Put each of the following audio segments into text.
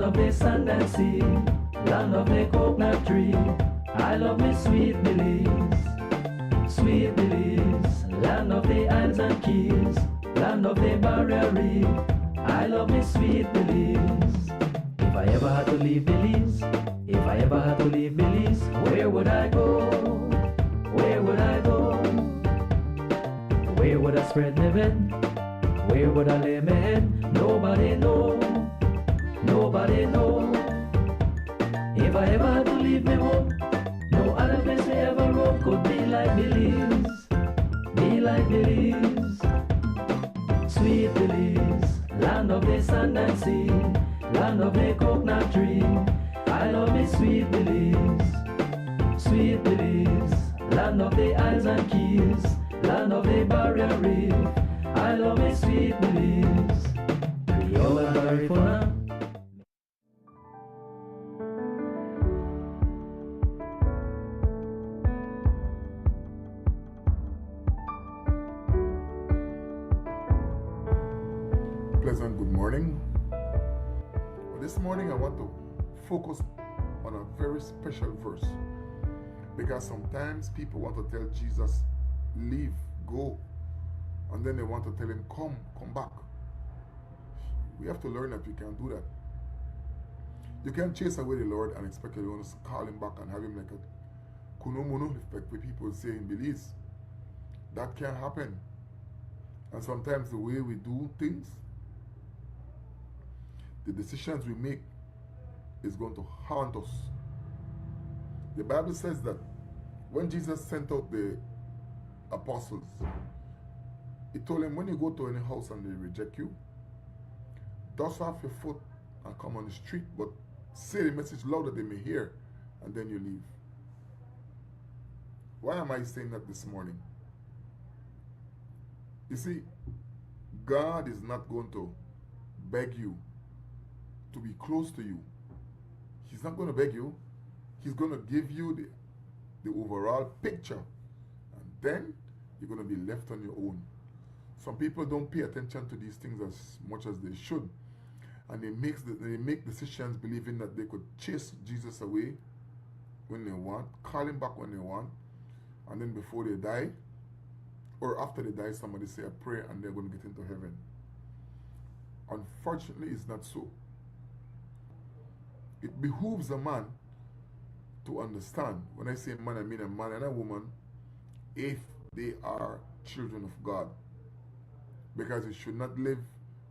land of the sand and sea, land of the coconut tree. I love me sweet Belize, sweet Belize, land of the isles and keys, land of the barrier reef. I love me sweet Belize. If I ever had to leave Belize, if I ever had to leave Belize, where would I go? Where would I go? Where would I spread my bed? Where would I lay my head? Nobody know, nobody know. If I ever had to leave me home, no other place I ever roam could be like Belize, be like Belize. Sweet Belize, land of the sand and sea, land of the coconut tree. I love me sweet Belize, sweet Belize, land of the isles and keys, land of the barrier reef. I love me sweet Belize. Creole and Garifuna. Pleasant good morning. Well, this morning I want to focus on a very special verse, because sometimes people want to tell Jesus, leave, go, and then they want to tell him, come back. We have to learn that we can't do that. You can't chase away the Lord and expect you want to call him back and have him like a kuno-muno, like people say in Belize. That can't happen. And sometimes the way we do things, the decisions we make is going to haunt us. The Bible says that when Jesus sent out the apostles, he told them, when you go to any house and they reject you, dust off your foot and come on the street, but say the message loud that they may hear, and then you leave. Why am I saying that this morning? You see, God is not going to beg you to be close to you. He's not going to beg you. He's going to give you the overall picture, and then you're going to be left on your own. Some people don't pay attention to these things as much as they should, and they make decisions believing that they could chase Jesus away when they want, call him back when they want, and then before they die, or after they die, somebody say a prayer and they're going to get into heaven. Unfortunately, it's not so. It behooves a man to understand, when I say man, I mean a man and a woman, if they are children of God. Because you should not live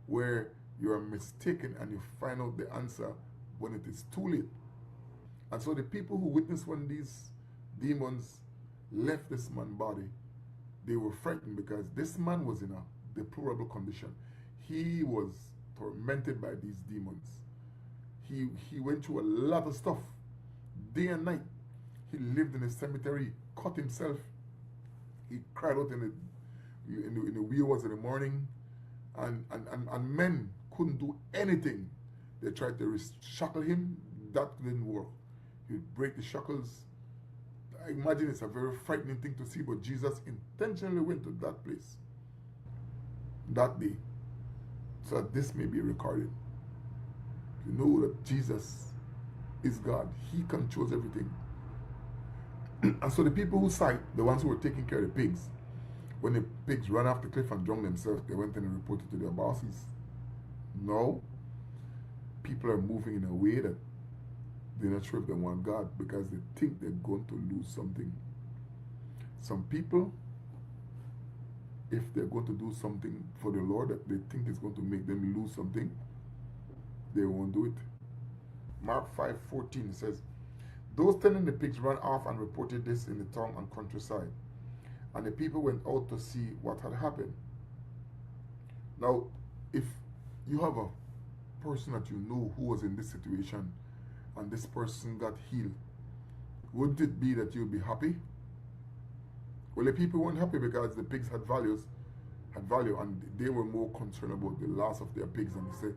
where you are mistaken and you find out the answer when it is too late. And so the people who witnessed when these demons left this man's body, they were frightened because this man was in a deplorable condition. He was tormented by these demons. He went through a lot of stuff, day and night. He lived in a cemetery, cut himself. He cried out in the wee hours in the morning, and men couldn't do anything. They tried to shackle him. That didn't work. He'd break the shackles. I imagine it's a very frightening thing to see, but Jesus intentionally went to that place that day so that this may be recorded. You know that Jesus is God. He controls everything. And so the people who sight, the ones who were taking care of the pigs, when the pigs ran off the cliff and drowned themselves, they went in and reported to their bosses. No. People are moving in a way that they're not sure if they want God, because they think they're going to lose something. Some people, if they're going to do something for the Lord that they think is going to make them lose something, they won't do it. Mark 5:14 says, those tending the pigs ran off and reported this in the town and countryside, and the people went out to see what had happened. Now, if you have a person that you know who was in this situation and this person got healed, wouldn't it be that you'd be happy? Well, the people weren't happy because the pigs had value, and they were more concerned about the loss of their pigs. And they said,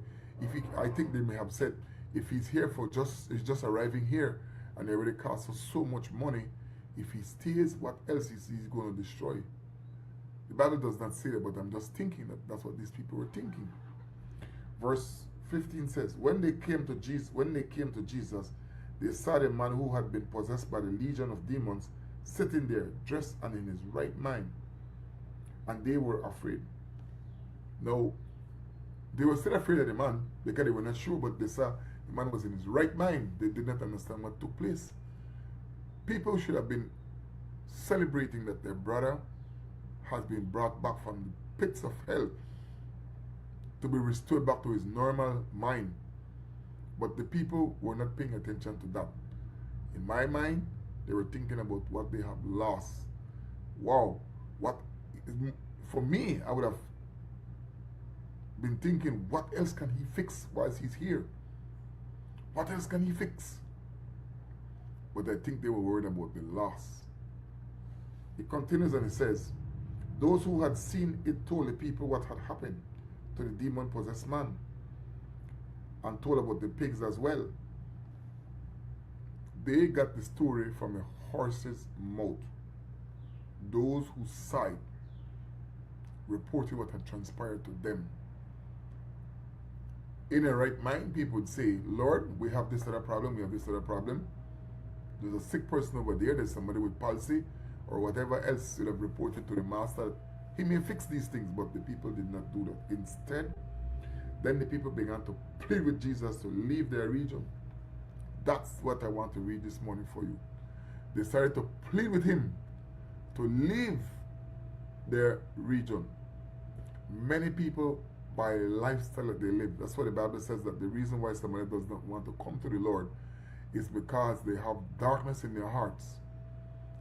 I think they may have said, if he's here he's just arriving here, and it already costs us so much money, if he stays, what else is he going to destroy? The Bible does not say that, but I'm just thinking that that's what these people were thinking. Verse 15 says, when they came to Jesus, they saw the man who had been possessed by the legion of demons sitting there, dressed and in his right mind. And they were afraid. Now, they were still afraid of the man because they were not sure, but they saw the man was in his right mind. They did not understand what took place. People should have been celebrating that their brother has been brought back from the pits of hell to be restored back to his normal mind. But the people were not paying attention to that. In my mind, they were thinking about what they have lost. Wow. For me, I would have been thinking, what else can he fix whilst he's here? What else can he fix? But I think they were worried about the loss. It continues and it says, those who had seen it told the people what had happened to the demon-possessed man, and told about the pigs as well. They got the story from a horse's mouth. Those who saw it reported what had transpired to them. In a right mind, people would say, Lord, we have this other problem, we have this other problem. There's a sick person over there, there's somebody with palsy, or whatever else you'd have reported to the master. He may fix these things, but the people did not do that. Instead, then the people began to plead with Jesus to leave their region. That's what I want to read this morning for you. They started to plead with him to leave their region. Many people, by the lifestyle that they live, that's what the Bible says, that the reason why somebody does not want to come to the Lord is because they have darkness in their hearts.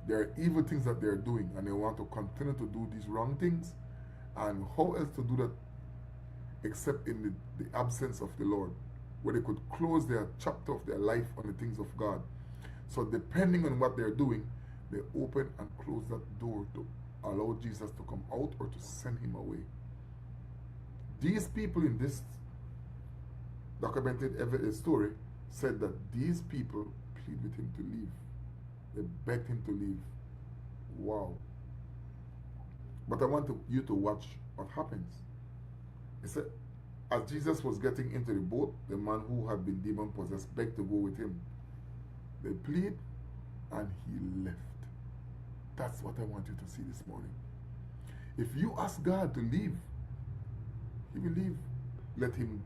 There are evil things that they're doing, and they want to continue to do these wrong things. And how else to do that except in the absence of the Lord, where they could close their chapter of their life on the things of God. So depending on what they're doing, they open and close that door to allow Jesus to come out or to send him away. These people in this documented evidence story said that these people plead with him to leave. They begged him to leave. Wow. But I want you to watch what happens. It said, as Jesus was getting into the boat, the man who had been demon-possessed begged to go with him. They plead, and he left. That's what I want you to see this morning. If you ask God to leave, he will leave. Let him.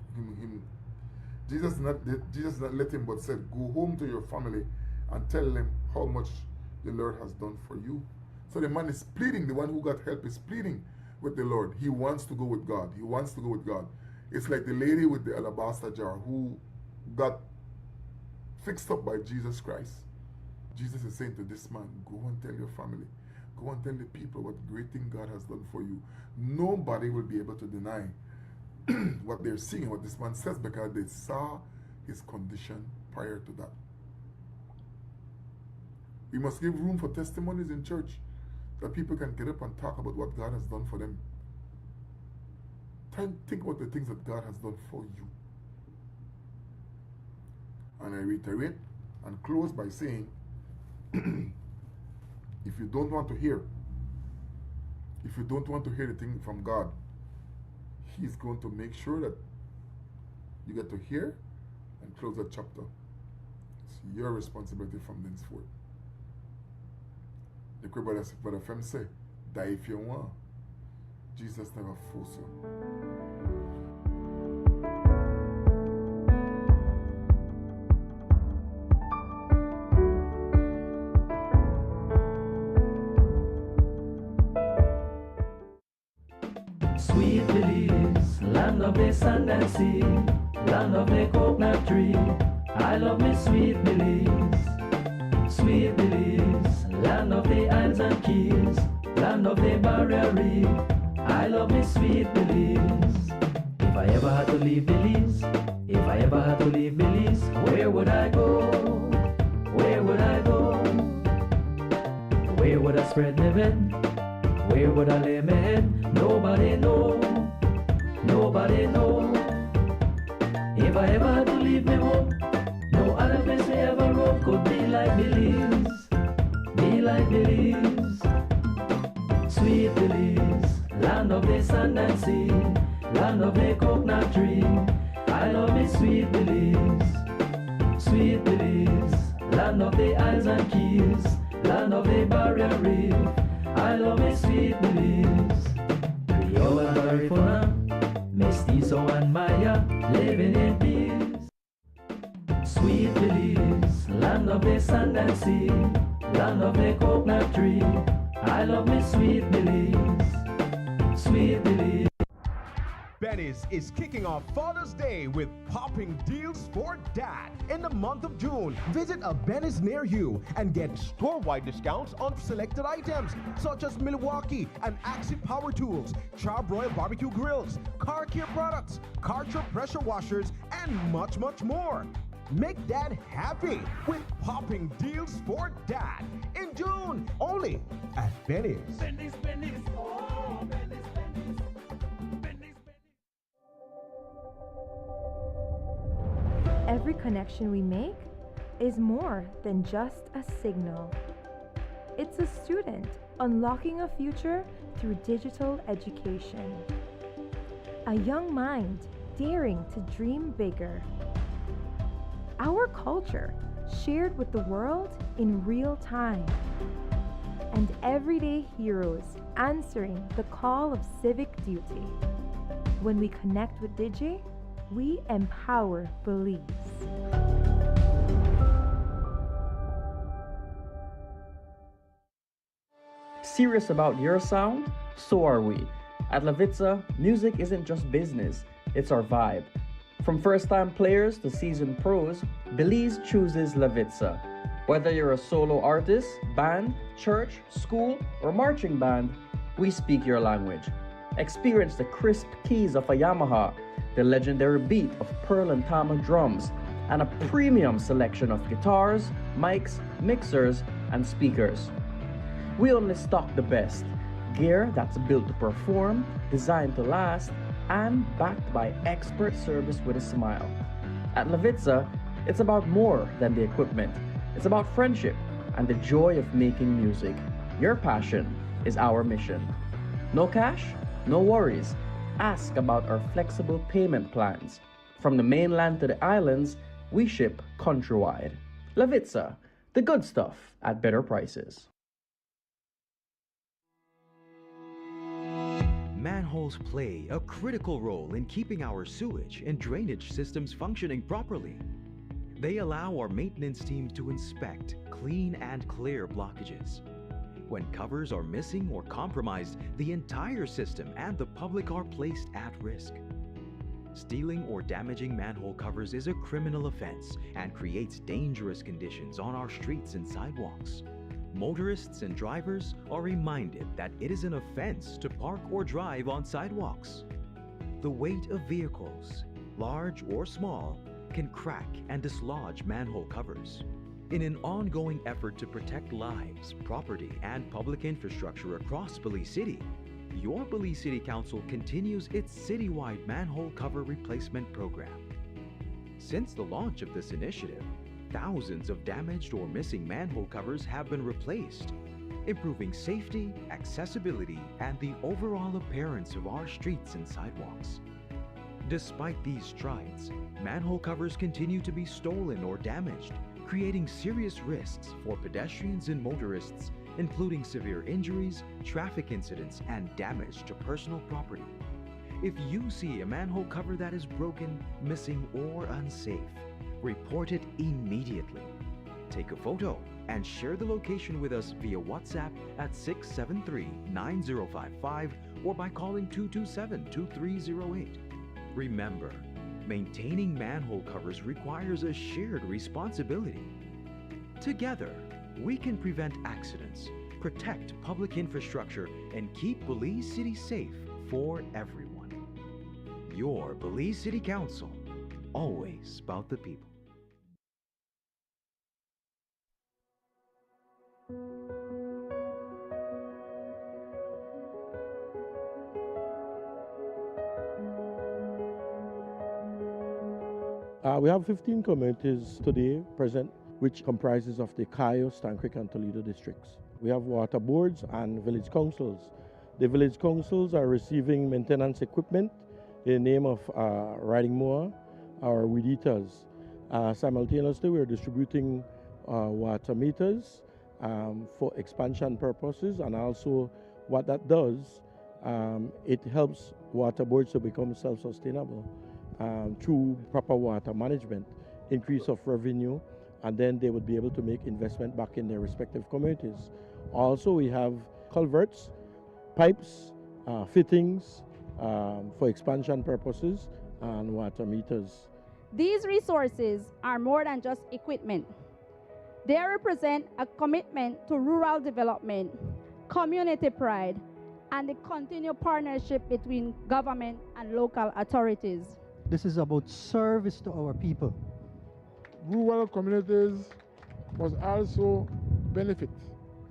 Jesus did not let him, but said, go home to your family and tell them how much the Lord has done for you. So the man is pleading, the one who got help is pleading with the Lord. He wants to go with God. He wants to go with God. It's like the lady with the alabaster jar who got fixed up by Jesus Christ. Jesus is saying to this man, go and tell your family. Go and tell the people what great thing God has done for you. Nobody will be able to deny what they're seeing, what this man says, because they saw his condition prior to that. We must give room for testimonies in church, that people can get up and talk about what God has done for them. Think about the things that God has done for you. And I reiterate and close by saying, if you don't want to hear the thing from God, he's going to make sure that you get to hear and close that chapter. It's your responsibility from thenceforth. The brother Fem say, die if you want. Jesus never force you. Sweet Belize, land of the sand and sea, land of the coconut tree. I love me sweet Belize. Sweet Belize, land of the islands and keys, land of the barrier reef. I love me sweet Belize. If I ever had to leave Belize, where would I go? Where would I go? Where would I spread my bed? Where would I lay my head? Nobody know. Nobody know. If I ever had to leave me home, no other place me ever roam could be like Belize. Be like Belize. Sweet Belize, land of the sand and sea, land of the coconut tree. I I love me sweet Belize, sweet Belize, land of the isles and keys, land of the barrier reef. I love me sweet Belize. Creole and Garifuna, Mestizo and Maya, living in peace. Sweet Belize, land of the sand and sea, land of the coconut tree. I love me sweet Belize, sweet Belize. Benny's is kicking off Father's Day with popping deals for dad. In the month of June, visit a Benny's near you and get store-wide discounts on selected items such as Milwaukee and Axie Power Tools, Charbroil Barbecue Grills, car care products, Karcher pressure washers, and much, much more. Make dad happy with popping deals for dad in June, only at Benny's. Benny's, Benny's, oh, Benny's, Benny's, Benny's, Benny's. Every connection we make is more than just a signal. It's a student unlocking a future through digital education. A young mind daring to dream bigger. Our culture shared with the world in real time. And everyday heroes answering the call of civic duty. When we connect with Digi, we empower Belize. Serious about your sound? So are we. At Levitza, music isn't just business, it's our vibe. From first-time players to seasoned pros, Belize chooses Levitza. Whether you're a solo artist, band, church, school, or marching band, we speak your language. Experience the crisp keys of a Yamaha, the legendary beat of Pearl and Tama drums, and a premium selection of guitars, mics, mixers, and speakers. We only stock the best, gear that's built to perform, designed to last, and backed by expert service with a smile. At Levitza, it's about more than the equipment. It's about friendship and the joy of making music. Your passion is our mission. No cash? No worries. Ask about our flexible payment plans. From the mainland to the islands, we ship countrywide. Levitza, the good stuff at better prices. Manholes play a critical role in keeping our sewage and drainage systems functioning properly. They allow our maintenance teams to inspect, clean, and clear blockages. When covers are missing or compromised, the entire system and the public are placed at risk. Stealing or damaging manhole covers is a criminal offense and creates dangerous conditions on our streets and sidewalks. Motorists and drivers are reminded that it is an offense to park or drive on sidewalks. The weight of vehicles, large or small, can crack and dislodge manhole covers. In an ongoing effort to protect lives, property, and public infrastructure across Belize City, your Belize City Council continues its citywide manhole cover replacement program. Since the launch of this initiative, thousands of damaged or missing manhole covers have been replaced, improving safety, accessibility, and the overall appearance of our streets and sidewalks. Despite these strides, manhole covers continue to be stolen or damaged, creating serious risks for pedestrians and motorists, including severe injuries, traffic incidents, and damage to personal property. If you see a manhole cover that is broken, missing, or unsafe, report it immediately. Take a photo and share the location with us via WhatsApp at 673-9055 or by calling 227-2308. Remember, maintaining manhole covers requires a shared responsibility. Together, we can prevent accidents, protect public infrastructure, and keep Belize City safe for everyone. Your Belize City Council, always about the people. We have 15 communities today present, which comprises of the Cayo, Stancrick, and Toledo districts. We have water boards and village councils. The village councils are receiving maintenance equipment in the name of riding mower, our weed eaters. Simultaneously, we're distributing water meters for expansion purposes, and also what that does, it helps water boards to become self-sustainable through proper water management, increase of revenue, and then they would be able to make investment back in their respective communities. Also, we have culverts, pipes, fittings for expansion purposes, and water meters. These resources are more than just equipment. They represent a commitment to rural development, community pride, and the continued partnership between government and local authorities. This is about service to our people. Rural communities must also benefit.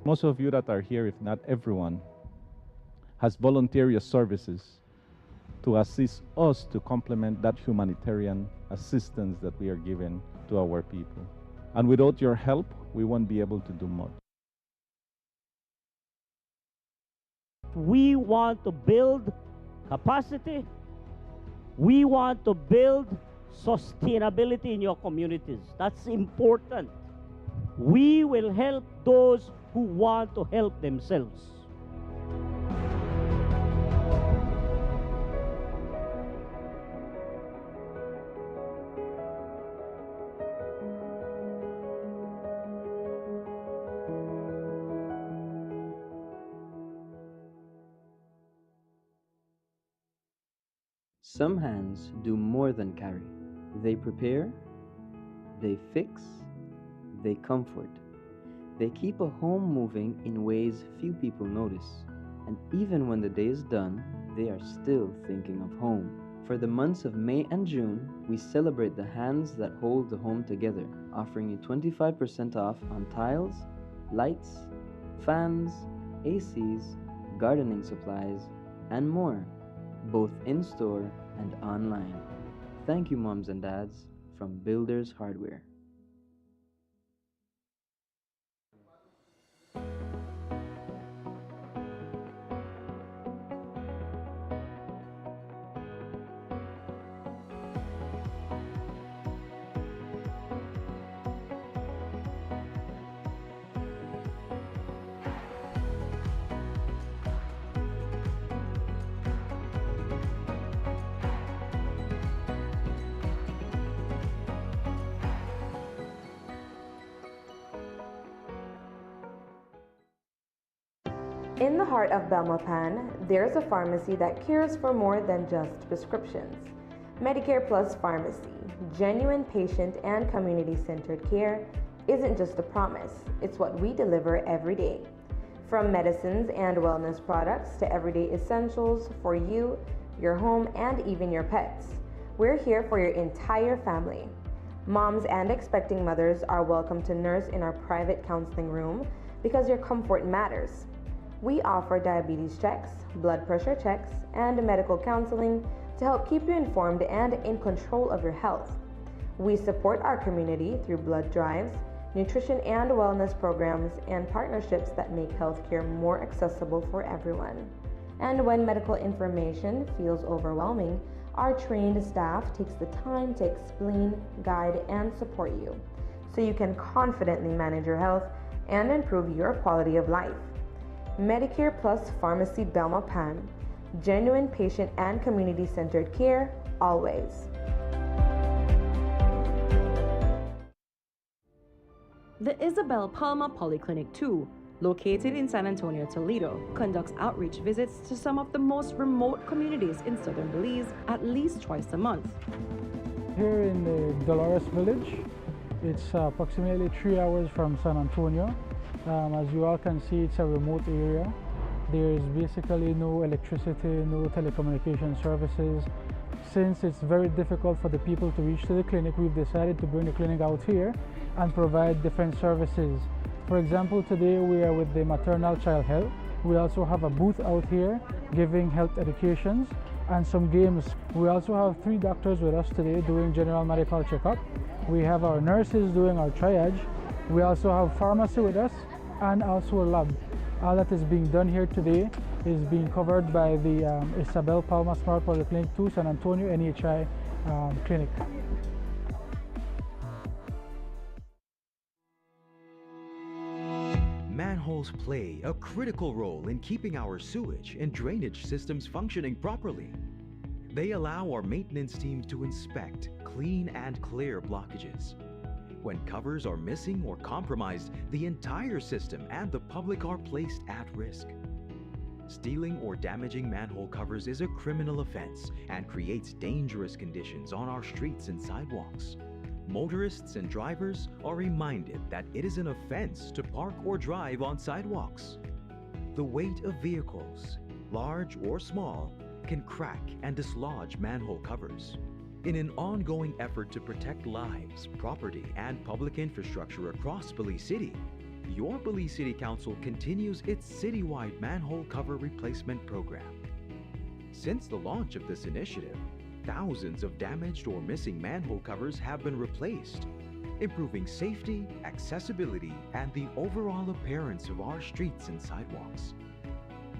Most of you that are here, if not everyone, has voluntary services to assist us to complement that humanitarian assistance that we are giving to our people. And without your help, we won't be able to do much. We want to build capacity. We want to build sustainability in your communities. That's important. We will help those who want to help themselves. Some hands do more than carry. They prepare, they fix, they comfort. They keep a home moving in ways few people notice. And even when the day is done, they are still thinking of home. For the months of May and June, we celebrate the hands that hold the home together, offering you 25% off on tiles, lights, fans, ACs, gardening supplies, and more, both in-store and online. Thank you, moms and dads, from Builders Hardware. In the heart of Belmopan, there's a pharmacy that cares for more than just prescriptions. Medicare Plus Pharmacy, genuine patient and community-centered care, isn't just a promise, it's what we deliver every day. From medicines and wellness products to everyday essentials for you, your home, and even your pets. We're here for your entire family. Moms and expecting mothers are welcome to nurse in our private counseling room because your comfort matters. We offer diabetes checks, blood pressure checks, and medical counseling to help keep you informed and in control of your health. We support our community through blood drives, nutrition and wellness programs, and partnerships that make healthcare more accessible for everyone. And when medical information feels overwhelming, our trained staff takes the time to explain, guide, and support you so you can confidently manage your health and improve your quality of life. Medicare Plus Pharmacy Belmopan, genuine patient and community-centered care, always. The Isabel Palma Polyclinic 2, located in San Antonio, Toledo, conducts outreach visits to some of the most remote communities in southern Belize at least twice a month. Here in the Dolores Village, it's approximately 3 hours from San Antonio. As you all can see, it's a remote area. There's basically no electricity, no telecommunication services. Since it's very difficult for the people to reach to the clinic, we've decided to bring the clinic out here and provide different services. For example, today we are with the maternal child health. We also have a booth out here giving health educations and some games. We also have 3 doctors with us today doing general medical checkup. We have our nurses doing our triage. We also have pharmacy with us and also a lab. All that is being done here today is being covered by the Isabel Palma Smart Polyclinic 2 San Antonio NHI clinic. Manholes play a critical role in keeping our sewage and drainage systems functioning properly. They allow our maintenance teams to inspect, clean, and clear blockages. When covers are missing or compromised, the entire system and the public are placed at risk. Stealing or damaging manhole covers is a criminal offense and creates dangerous conditions on our streets and sidewalks. Motorists and drivers are reminded that it is an offense to park or drive on sidewalks. The weight of vehicles, large or small, can crack and dislodge manhole covers. In an ongoing effort to protect lives, property, and public infrastructure across Belize City, your Belize City Council continues its citywide manhole cover replacement program. Since the launch of this initiative, thousands of damaged or missing manhole covers have been replaced, improving safety, accessibility, and the overall appearance of our streets and sidewalks.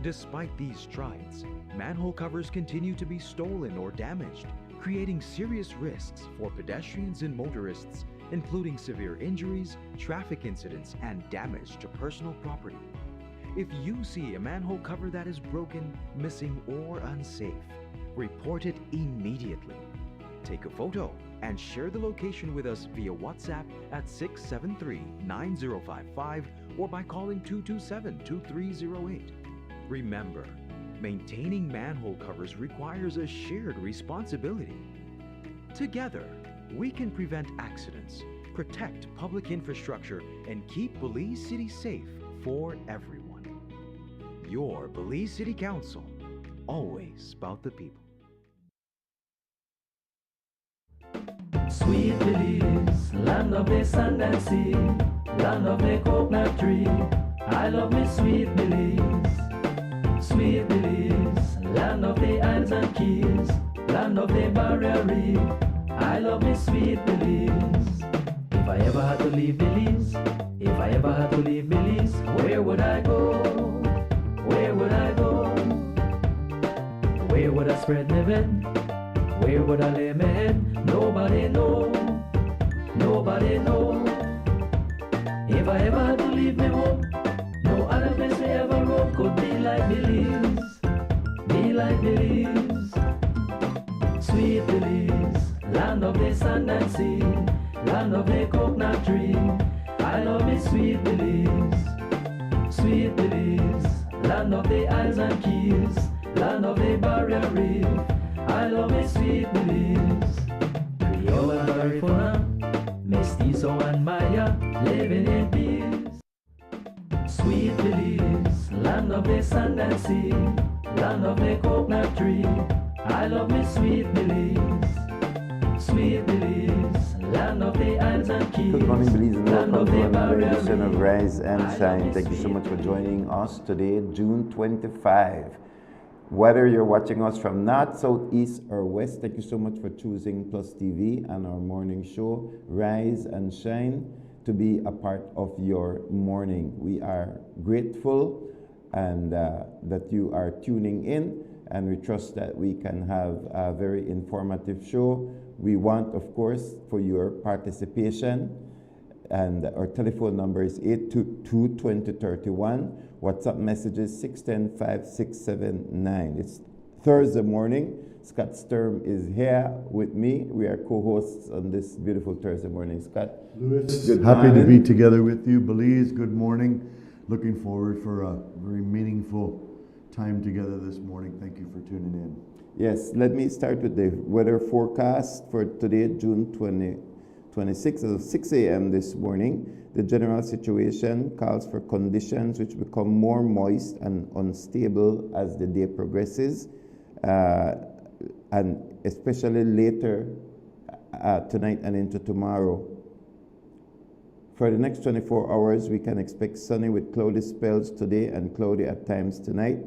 Despite these strides, manhole covers continue to be stolen or damaged, creating serious risks for pedestrians and motorists, including severe injuries, traffic incidents, and damage to personal property. If you see a manhole cover that is broken, missing, or unsafe, report it immediately. Take a photo and share the location with us via WhatsApp at 673-9055 or by calling 227-2308. Remember, maintaining manhole covers requires a shared responsibility. Together, we can prevent accidents, protect public infrastructure, and keep Belize City safe for everyone. Your Belize City Council, always about the people. Sweet Belize, land of the sand and sea, land of the coconut tree. I love me sweet Belize. Sweet Belize, land of the islands and keys, land of the barrier reef. I love me sweet Belize. If I ever had to leave Belize, if I ever had to leave Belize, where would I go? Where would I go? Where would I spread my bed? Where would I lay my head? Nobody know, nobody know. If I ever had to leave me home, no other place I ever roam could be like Belize, be like Belize. Sweet Belize, land of the sand and sea, land of the coconut tree. I love me sweet Belize. Sweet Belize, land of the islands and keys, land of the barrier reef. I love me sweet Belize. Creole and Garifuna, Mestizo and Maya, living in peace. Sweet Belize, land of the sand and sea, land of the coconut tree. I love me sweet Belize. Sweet Belize, land of the islands and keys. Good morning, Belize, and land welcome of to the another barrier edition of reef. Rise and I Shine. love Thank you me so much for sweet joining us today, June 25. Whether you're watching us from north, south, east, or west, thank you so much for choosing PlusTV and our morning show, Rise and Shine, to be a part of your morning. We are grateful and that you are tuning in, and we trust that we can have a very informative show. We want, of course, for your participation, and our telephone number is 822-2031. WhatsApp messages 610-5679. It's Thursday morning. Scott Sturm is here with me. We are co-hosts on this beautiful Thursday morning. Scott, Lewis, good happy morning. to be together with you. Belize, good morning. Looking forward for a very meaningful time together this morning. Thank you for tuning in. Yes, let me start with the weather forecast for today, June 26th, as of 6 a.m. this morning. The general situation calls for conditions which become more moist and unstable as the day progresses, and especially later tonight and into tomorrow. For the next 24 hours, we can expect sunny with cloudy spells today and cloudy at times tonight.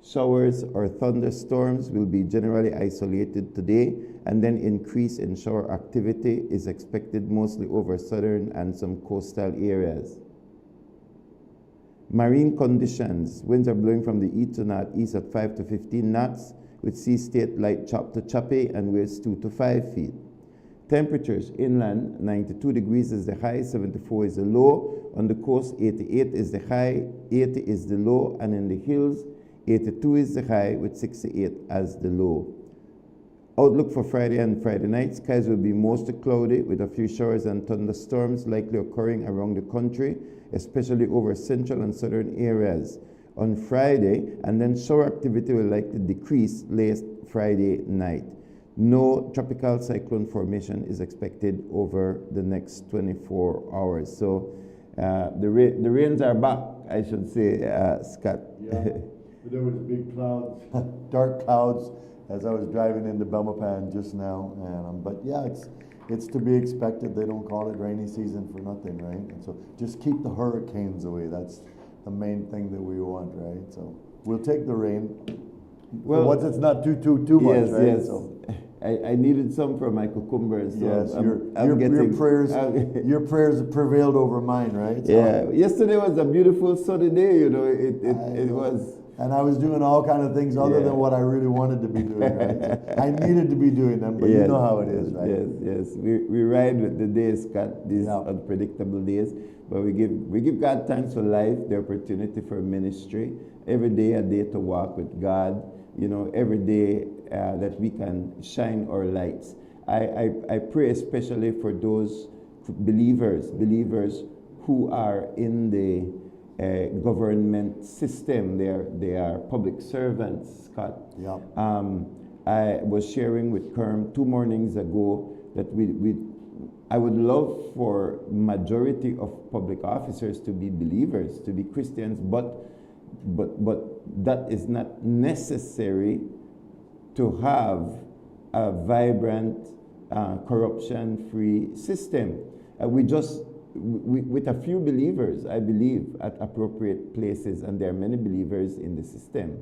Showers or thunderstorms will be generally isolated today, and then increase in shower activity is expected mostly over southern and some coastal areas. Marine conditions: winds are blowing from the east to northeast at 5 to 15 knots. with sea state light chop to choppy and winds 2 to 5 feet. Temperatures inland 92 degrees is the high, 74 is the low. On the coast 88 is the high, 80 is the low, and in the hills 82 is the high with 68 as the low. Outlook for Friday and Friday night, skies will be mostly cloudy with a few showers and thunderstorms likely occurring around the country, especially over central and southern areas on Friday, and then shower activity will likely decrease late Friday night. No tropical cyclone formation is expected over the next 24 hours. So the rains are back, I should say, Scott. Yeah, there was big clouds, dark clouds, as I was driving into Belmopan just now. And but yeah, it's to be expected. They don't call it rainy season for nothing, right? And so just keep the hurricanes away. That's the main thing that we want, right? So we'll take the rain. Well, once it's not too much, yes, right? Yes. So I needed some for my cucumbers. So yes, your prayers prevailed over mine, right? So yeah. Yesterday was a beautiful sunny day. You know, it was. And I was doing all kind of things other than what I really wanted to be doing, right? So I needed to be doing them, but yes, you know how it is, right? Yes. We ride with the days, Scott, these unpredictable days. But we give God thanks for life, the opportunity for ministry. Every day a day to walk with God. You know, every day that we can shine our lights. I pray especially for those believers who are in the government system. They are public servants, Scott. Yeah. I was sharing with Kerm 2 mornings ago that I would love for majority of public officers to be believers, to be Christians, but that is not necessary to have a vibrant, corruption-free system. With a few believers, I believe, at appropriate places, and there are many believers in the system,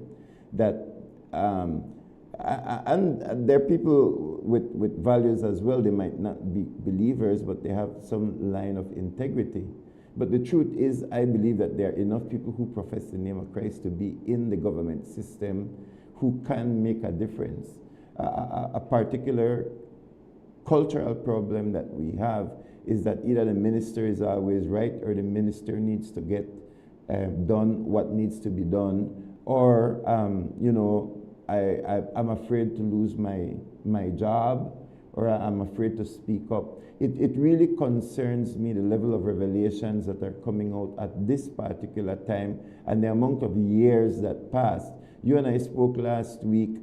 that and there are people with values as well. They might not be believers, but they have some line of integrity. But the truth is, I believe that there are enough people who profess the name of Christ to be in the government system who can make a difference. A particular cultural problem that we have is that either the minister is always right or the minister needs to get done what needs to be done, or you know, I'm afraid to lose my job, or I'm afraid to speak up. It really concerns me, the level of revelations that are coming out at this particular time and the amount of years that passed. You and I spoke last week,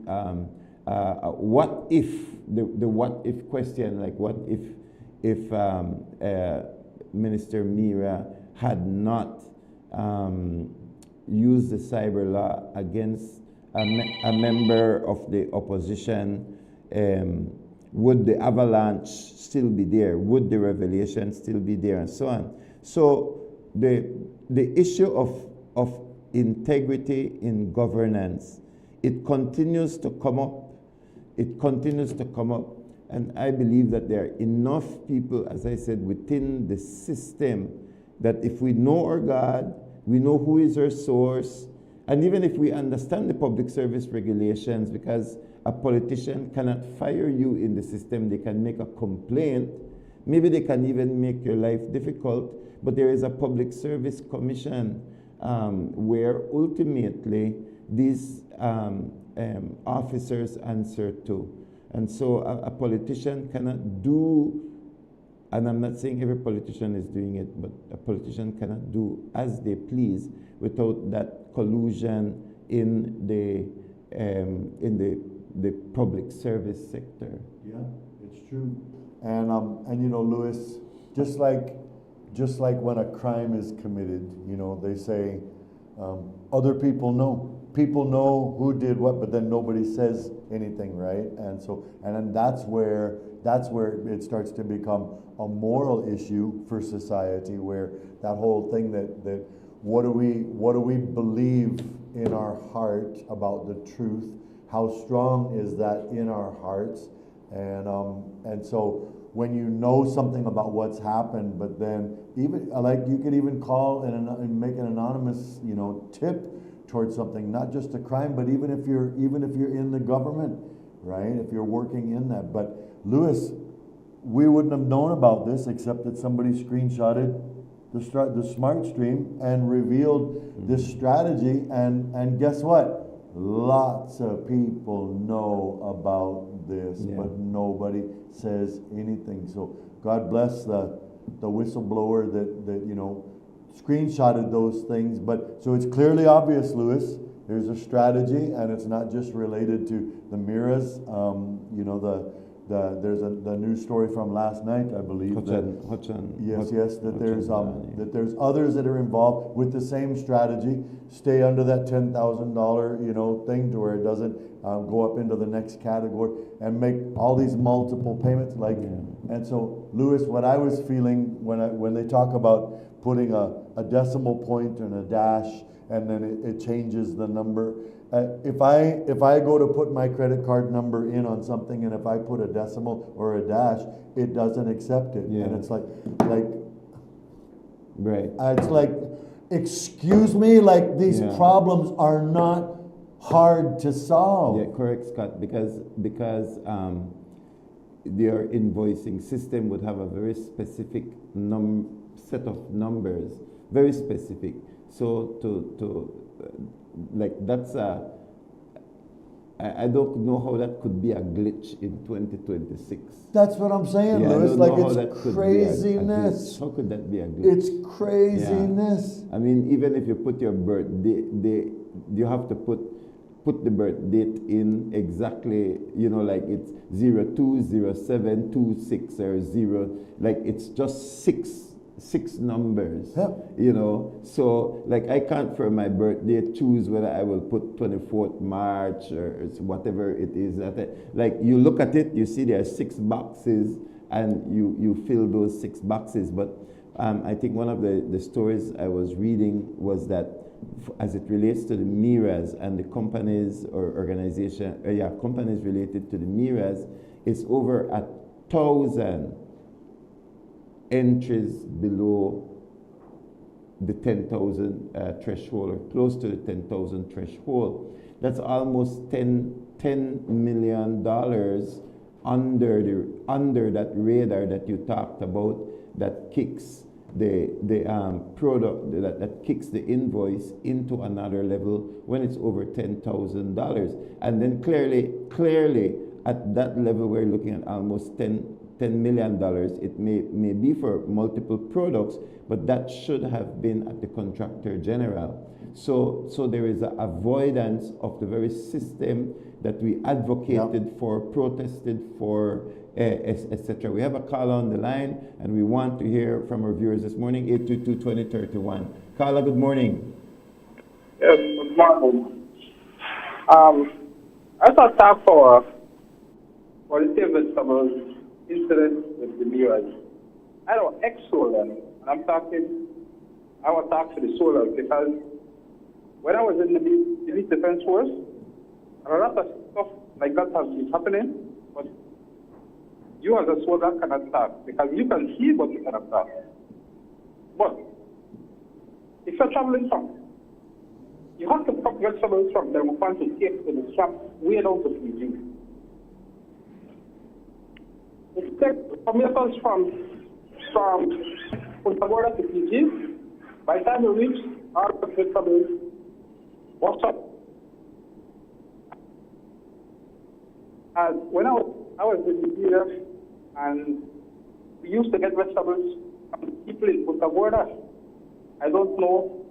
what if, the what if question, like what if Minister Mira had not used the cyber law against a member of the opposition, would the avalanche still be there? Would the revelation still be there, and so on? So the issue of integrity in governance, it continues to come up. It continues to come up. And I believe that there are enough people, as I said, within the system, that if we know our God, we know who is our source, and even if we understand the public service regulations, because a politician cannot fire you in the system, they can make a complaint, maybe they can even make your life difficult, but there is a public service commission where ultimately these officers answer to. And so a politician cannot do, and I'm not saying every politician is doing it, but a politician cannot do as they please without that collusion in the public service sector. Yeah, it's true. And you know, Louis, just like when a crime is committed, you know, they say other people know. People know who did what, but then nobody says anything, right? And so, and then that's where it starts to become a moral issue for society, where that whole thing that what do we believe in our heart about the truth? How strong is that in our hearts? And so when you know something about what's happened, but then even like you could even call and make an anonymous, you know, tip towards something, not just a crime, but even if you're in the government, right? If you're working in that. But Lewis, we wouldn't have known about this except that somebody screenshotted the smart stream and revealed this strategy, and guess what? Lots of people know about this, but nobody says anything. So God bless the whistleblower that you know screenshotted those things. But so it's clearly obvious, Lewis. There's a strategy, and it's not just related to the Miras. You know, there's the news story from last night, I believe. That there's others that are involved with the same strategy. Stay under that $10,000 thing to where it doesn't go up into the next category and make all these multiple payments. And so, Lewis, what I was feeling when they talk about putting a decimal point and a dash, and then it changes the number. If I go to put my credit card number in on something, and if I put a decimal or a dash, it doesn't accept it. And it's like, right. It's like, excuse me, like these problems are not hard to solve. Yeah, correct, Scott. Because their invoicing system would have a very specific set of numbers, very specific. So that's I don't know how that could be a glitch in 2026. That's what I'm saying, Lewis. Like, it's craziness. How could that be a glitch? It's craziness. I mean, even if you put your birthday, you have to put the birth date in exactly, like it's 020726 or 0, like it's just six numbers, so like I can't for my birthday choose whether I will put 24th March or whatever it is. Like, you look at it, you see there are 6 boxes and you fill those 6 boxes. But I think one of the stories I was reading was that as it relates to the Miras and the companies or companies related to the Miras, it's over 1,000 entries below the 10,000 threshold, or close to the 10,000 threshold. That's almost $10 million under that radar that you talked about, that kicks the product, that kicks the invoice into another level when it's over $10,000. And then clearly at that level we're looking at almost $10 million. It may be for multiple products, but that should have been at the contractor general. So there is an avoidance of the very system that we advocated for, protested for, etc. We have a call on the line, and we want to hear from our viewers this morning. 822-2031. Carla, good morning. Yes, good morning. I thought talk for the vegetables incident with the Miras. I don't ex-solar, and I want to talk to the solar, because when I was in the Elite Defense Force, a lot of stuff like that has been happening, but you as a soldier cannot talk, because you can see, but you cannot talk. But if you're traveling from, you have to pick vegetables from them to take to the shop way down to PG. It takes tomatoes from Punta Gorda to PG. By the time you reach our vegetables, what's up? When I was in Nigeria, and we used to get vegetables from people in Punta Gorda. I don't know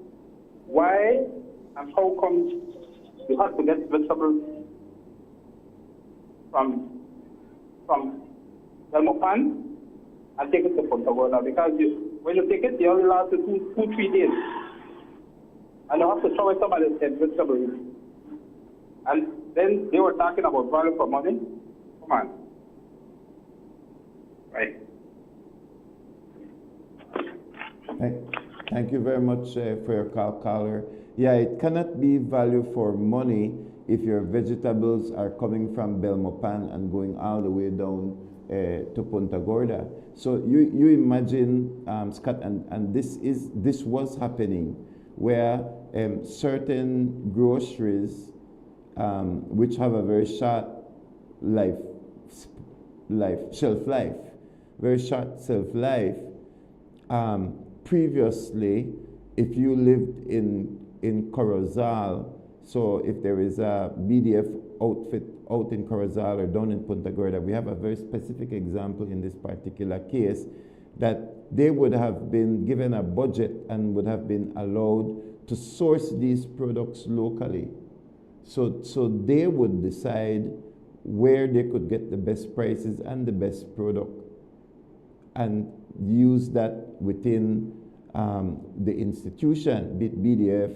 why and how come you have to get vegetables from Belmopan and take it to Punta Gorda, because when you take it, you only last 2-3 days. And you have to throw it somebody else's vegetables. And then they were talking about value for money. Come on. Right. Thank you very much for your call, caller. Yeah, it cannot be value for money if your vegetables are coming from Belmopan and going all the way down to Punta Gorda. So you imagine, Scott, and this was happening where certain groceries, which have a very short shelf life, very short shelf life. Previously, if you lived in Corozal, so if there is a BDF outfit out in Corozal or down in Punta Gorda, we have a very specific example in this particular case that they would have been given a budget and would have been allowed to source these products locally. So they would decide where they could get the best prices and the best product and use that within the institution, be it BDF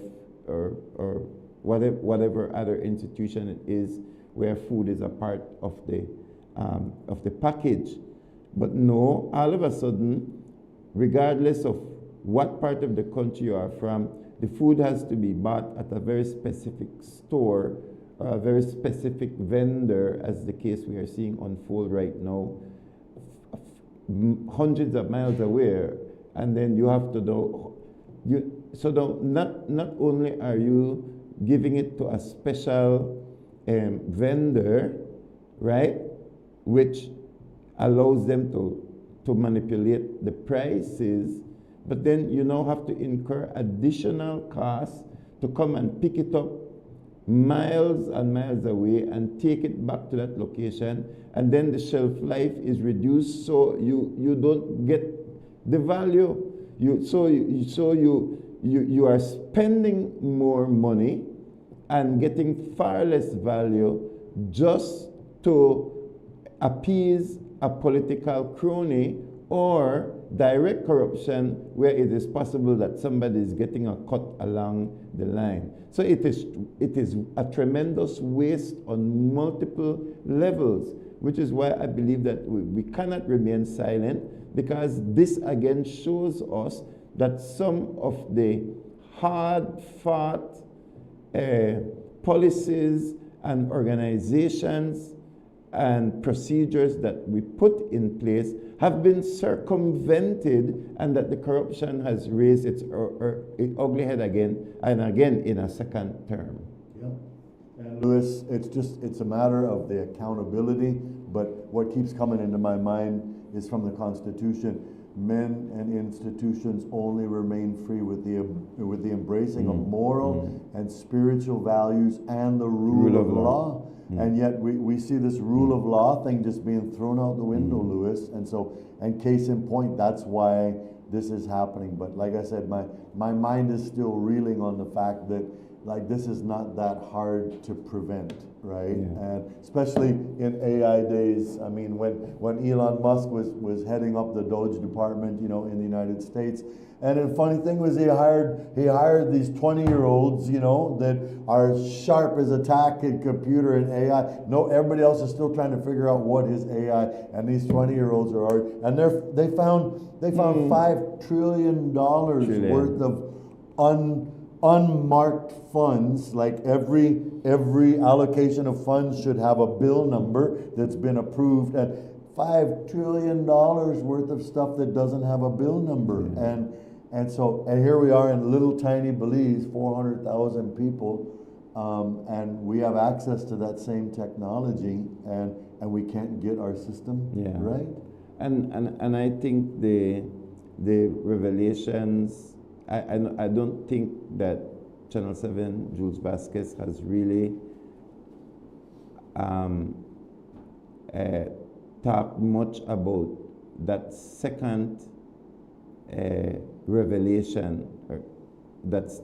or whatever other institution it is where food is a part of the package. But no, all of a sudden, regardless of what part of the country you are from, the food has to be bought at a very specific store or a very specific vendor, as the case we are seeing unfold right now, hundreds of miles away, and then you have to do, not only are you giving it to a special vendor, right, which allows them to manipulate the prices, but then you now have to incur additional costs to come and pick it up miles and miles away and take it back to that location, and then the shelf life is reduced, so you don't get the value. You are spending more money and getting far less value just to appease a political crony or direct corruption where it is possible that somebody is getting a cut along the line. So it is a tremendous waste on multiple levels, which is why I believe that we cannot remain silent, because this again shows us that some of the hard-fought policies and organizations and procedures that we put in place have been circumvented, and that the corruption has raised its ugly head again and again in a second term. Yeah. And Louis, it's a matter of the accountability, but what keeps coming into my mind is from the Constitution. Men and institutions only remain free with the embracing of moral and spiritual values and the rule of law. And yet we see this rule of law thing just being thrown out the window, Louis. And case in point, that's why this is happening. But like I said, my mind is still reeling on the fact that this is not that hard to prevent, right? Yeah. And especially in AI days. I mean, when Elon Musk was heading up the Doge department, in the United States. And the funny thing was he hired these 20-year-olds, that are sharp as a tack in computer and AI. No, everybody else is still trying to figure out what is AI, and these 20-year-olds are already, and they found $5 trillion worth of unmarked funds. Like every allocation of funds should have a bill number that's been approved, and $5 trillion worth of stuff that doesn't have a bill number. And here we are in little tiny Belize, 400,000 people, and we have access to that same technology, and we can't get our system right. And I think the revelations, I don't think that Channel 7, Jules Vasquez, has really talked much about that second revelation that's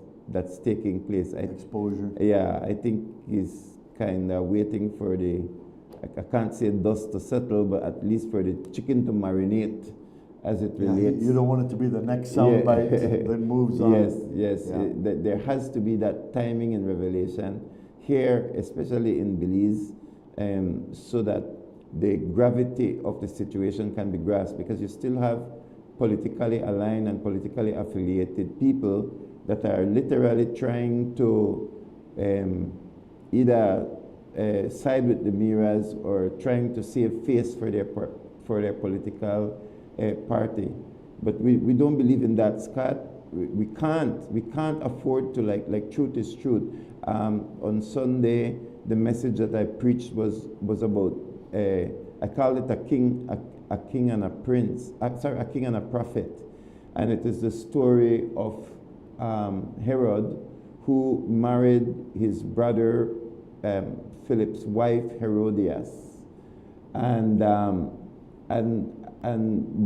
taking place. Exposure. Yeah, I think he's kind of waiting for I can't say dust to settle, but at least for the chicken to marinate as it relates. You don't want it to be the next soundbite that moves on. Yes. Yeah. There has to be that timing and revelation here, especially in Belize, so that the gravity of the situation can be grasped, because you still have politically aligned and politically affiliated people that are literally trying to either side with the Miras or trying to save face for their political party. But we don't believe in that, Scott. we can't afford to like truth is truth. On Sunday, the message that I preached was about I call it a king and a prince. A king and a prophet, and it is the story of Herod, who married his brother Philip's wife Herodias, and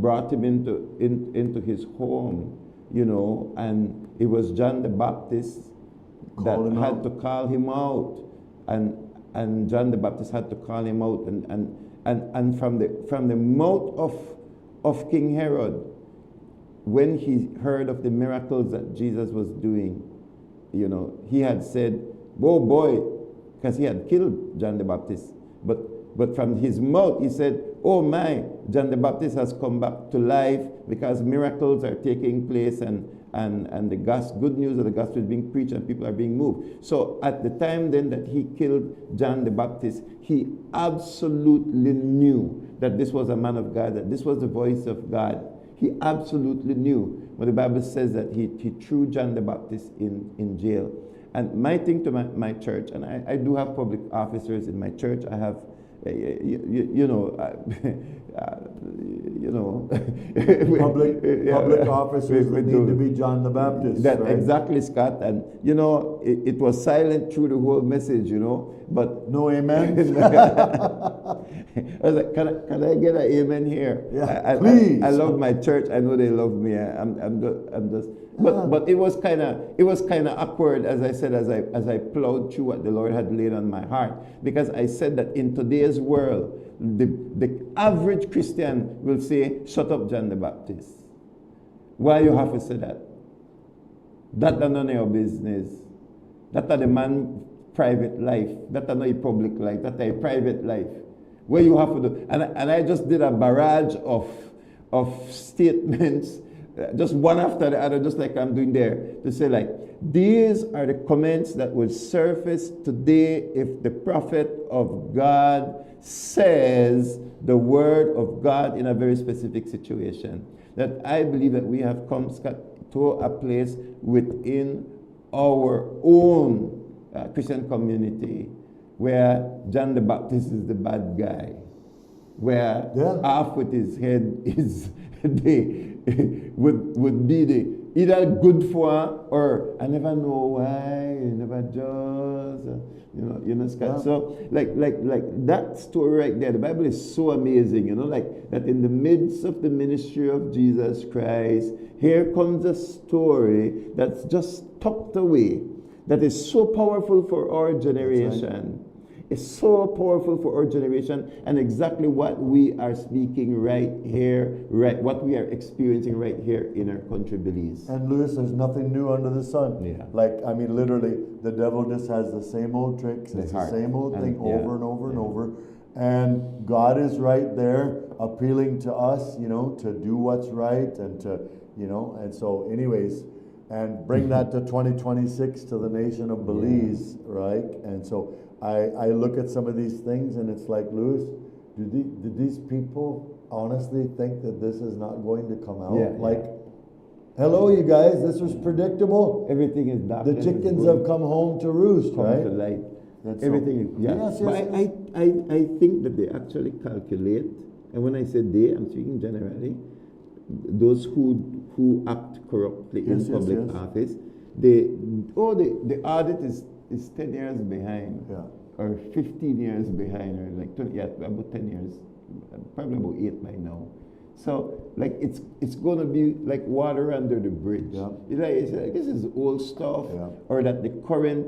brought him into his home, you know, and it was John the Baptist that had to call him out, and John the Baptist had to call him out, and from the mouth of King Herod, when he heard of the miracles that Jesus was doing, you know, he had said, "Oh boy," because he had killed John the Baptist, but from his mouth he said, "Oh my, John the Baptist has come back to life because miracles are taking place, and the good news of the gospel is being preached and people are being moved." So at the time then that he killed John the Baptist, he absolutely knew that this was a man of God, that this was the voice of God. He absolutely knew. But the Bible says that he threw John the Baptist in jail. And my thing to my church, and I do have public officers in my church. I have, public officers that need to be John the Baptist. That right? Exactly, Scott. And you know, it was silent through the whole message, you know. But no amen. I was like, can I get an amen here? Yeah, please. I love my church. I know they love me. I'm just. But it was kind of awkward, as I said, as I plowed through what the Lord had laid on my heart, because I said that in today's world, the average Christian will say, "Shut up, John the Baptist." Why you have to say that? That none of your business. That are the man private life. That are not a public life. That are a private life. Where you have to do, and I just did a barrage of statements, just one after the other, just like I'm doing there, to say like, these are the comments that will surface today if the prophet of God says the word of God in a very specific situation. That I believe that we have come, Scott, to a place within our own Christian community where John the Baptist is the bad guy, where half with his head is would be the either good for or I never know why, never just, you know, Scott. So like that story right there, the Bible is so amazing, you know, like that in the midst of the ministry of Jesus Christ, here comes a story that's just tucked away, that is so powerful for our generation. It's so powerful for our generation, and exactly what we are speaking right here, what we are experiencing right here in our country, Belize. And Lewis, there's nothing new under the sun. Yeah. Like, I mean, literally, the devil just has the same old tricks. It's the same old thing over and over and over. And God is right there appealing to us, you know, to do what's right and to, you know, and so anyways, and bring that to 2026 to the nation of Belize, right? And so I look at some of these things and it's like, Lewis, did these people honestly think that this is not going to come out? Hello, you guys, this was predictable. Everything is dark. The chickens have come home to roost, right? To light. That's Everything is, Yes, but I think that they actually calculate, and when I say they, I'm speaking generally, those who act corruptly in public office, the audit is 10 years behind, or 15 years behind, or like 20, about 10 years, probably about 8 by now. So like it's going to be like water under the bridge. It's like this is old stuff, or that the current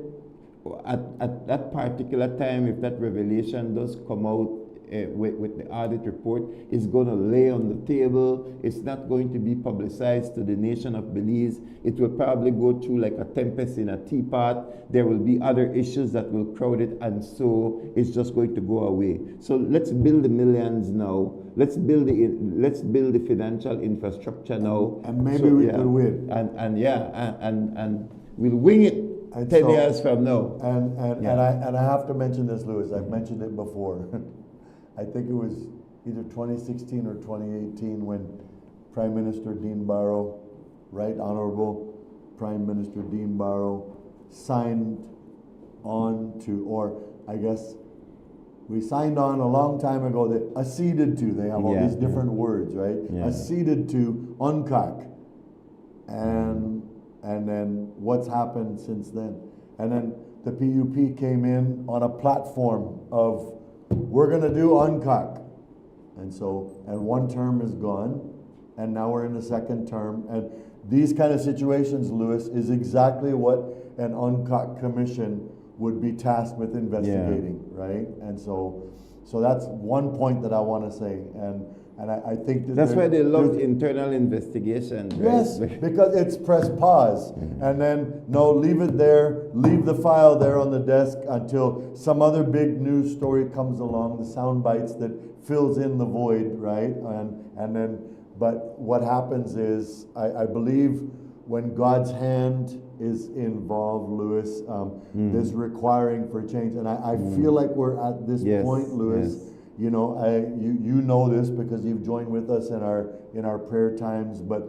at that particular time, if that revelation does come out with the audit report, is going to lay on the table. It's not going to be publicized to the nation of Belize. It will probably go through like a tempest in a teapot. There will be other issues that will crowd it, and so it's just going to go away. So let's build the millions now. Let's build the financial infrastructure now. And maybe we could win. And we'll wing it. And 10 years from now. And I have to mention this, Lewis. I've mentioned it before. I think it was either 2016 or 2018 when Prime Minister Dean Barrow, Right Honorable, Prime Minister Dean Barrow signed on to, or I guess we signed on a long time ago, that acceded to, they have all these different words, right? Acceded to UNCAC. And then what's happened since then? And then the PUP came in on a platform of, we're gonna do UNCAC. And so, and one term is gone, and now we're in the second term. And these kind of situations, Lewis, is exactly what an UNCAC commission would be tasked with investigating, right? And so that's one point that I want to say, and I think that that's why they love internal investigation. Yes, because it's press pause, and then no, leave it there, leave the file there on the desk until some other big news story comes along, the sound bites that fills in the void, right? And then, but what happens is, I believe when God's hand is involved, Lewis, there's requiring for change. And I feel like we're at this point, Lewis. You know, you know this because you've joined with us in our prayer times, but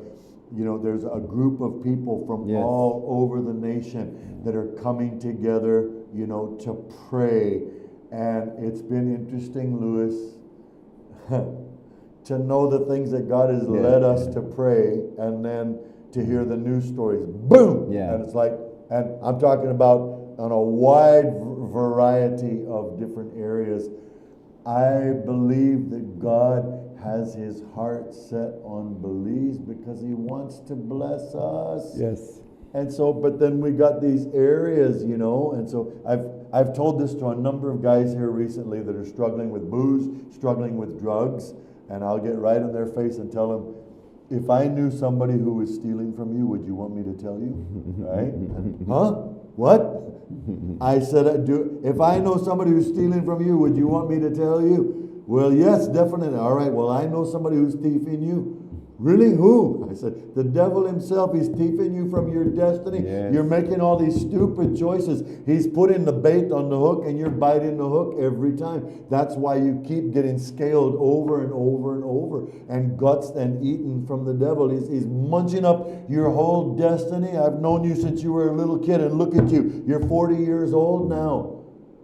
you know, there's a group of people from all over the nation that are coming together, you know, to pray. And it's been interesting, Lewis, to know the things that God has led us to pray, and then to hear the news stories, boom! And it's like, and I'm talking about on a wide variety of different areas. I believe that God has his heart set on Belize because he wants to bless us. Yes. And so, but then we got these areas, you know, and so I've told this to a number of guys here recently that are struggling with booze, struggling with drugs, and I'll get right in their face and tell them, if I knew somebody who was stealing from you, would you want me to tell you? Right? Huh? What? I said, if I know somebody who's stealing from you, would you want me to tell you? Well, yes, definitely. All right, well, I know somebody who's thieving you. Really? Who? I said, the devil himself. He's thieving you from your destiny. Yes. You're making all these stupid choices. He's putting the bait on the hook and you're biting the hook every time. That's why you keep getting scaled over and over and over and guts and eaten from the devil. He's munching up your whole destiny. I've known you since you were a little kid, and look at you. You're 40 years old now.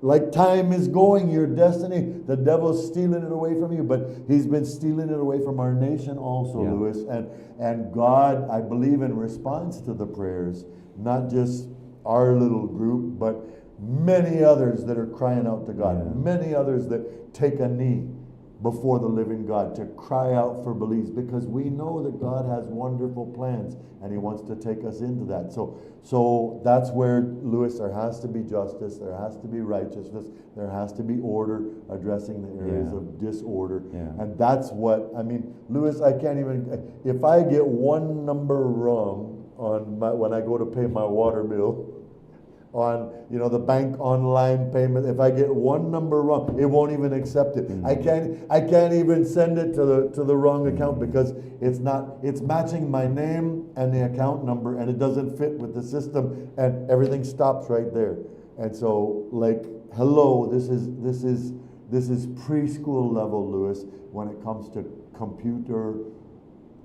Like time is going, your destiny, the devil's stealing it away from you, but he's been stealing it away from our nation also, Lewis. And God, I believe, in response to the prayers, not just our little group, but many others that are crying out to God, many others that take a knee before the living God to cry out for Belize, because we know that God has wonderful plans and he wants to take us into that. So that's where, Lewis, there has to be justice, there has to be righteousness, there has to be order, addressing the areas of disorder. And that's what, I mean, Lewis, I can't even, if I get one number wrong on when I go to pay my water bill, on, you know, the bank online payment, if I get one number wrong, it won't even accept it. I can't even send it to the wrong account because it's matching my name and the account number, and it doesn't fit with the system, and everything stops right there. And so, like, hello, this is preschool level, Lewis, when it comes to computer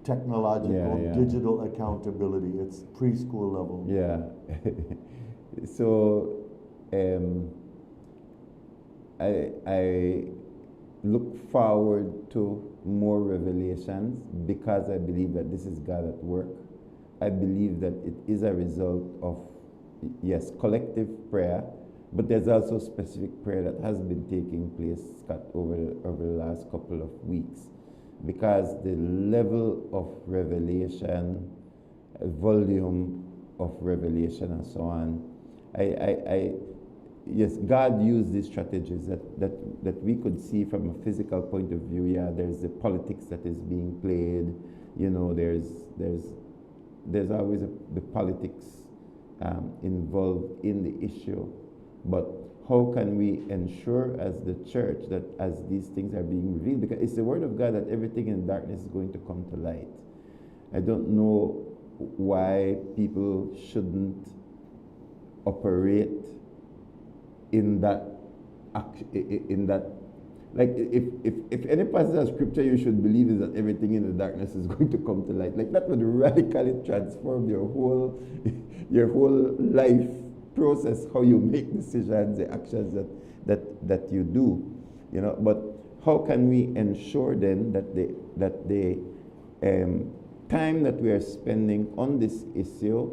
technological digital accountability. It's preschool level. So I look forward to more revelations because I believe that this is God at work. I believe that it is a result of, yes, collective prayer, but there's also specific prayer that has been taking place, Scott, over the last couple of weeks, because the level of revelation, volume of revelation and so on, yes, God used these strategies that we could see from a physical point of view. Yeah, there's the politics that is being played. You know, there's always the politics involved in the issue. But how can we ensure as the church that as these things are being revealed, because it's the word of God that everything in darkness is going to come to light. I don't know why people shouldn't operate in that Like if any passage of scripture you should believe is that everything in the darkness is going to come to light. Like that would radically transform your whole life process, how you make decisions, the actions that you do. You know, but how can we ensure then that the time that we are spending on this issue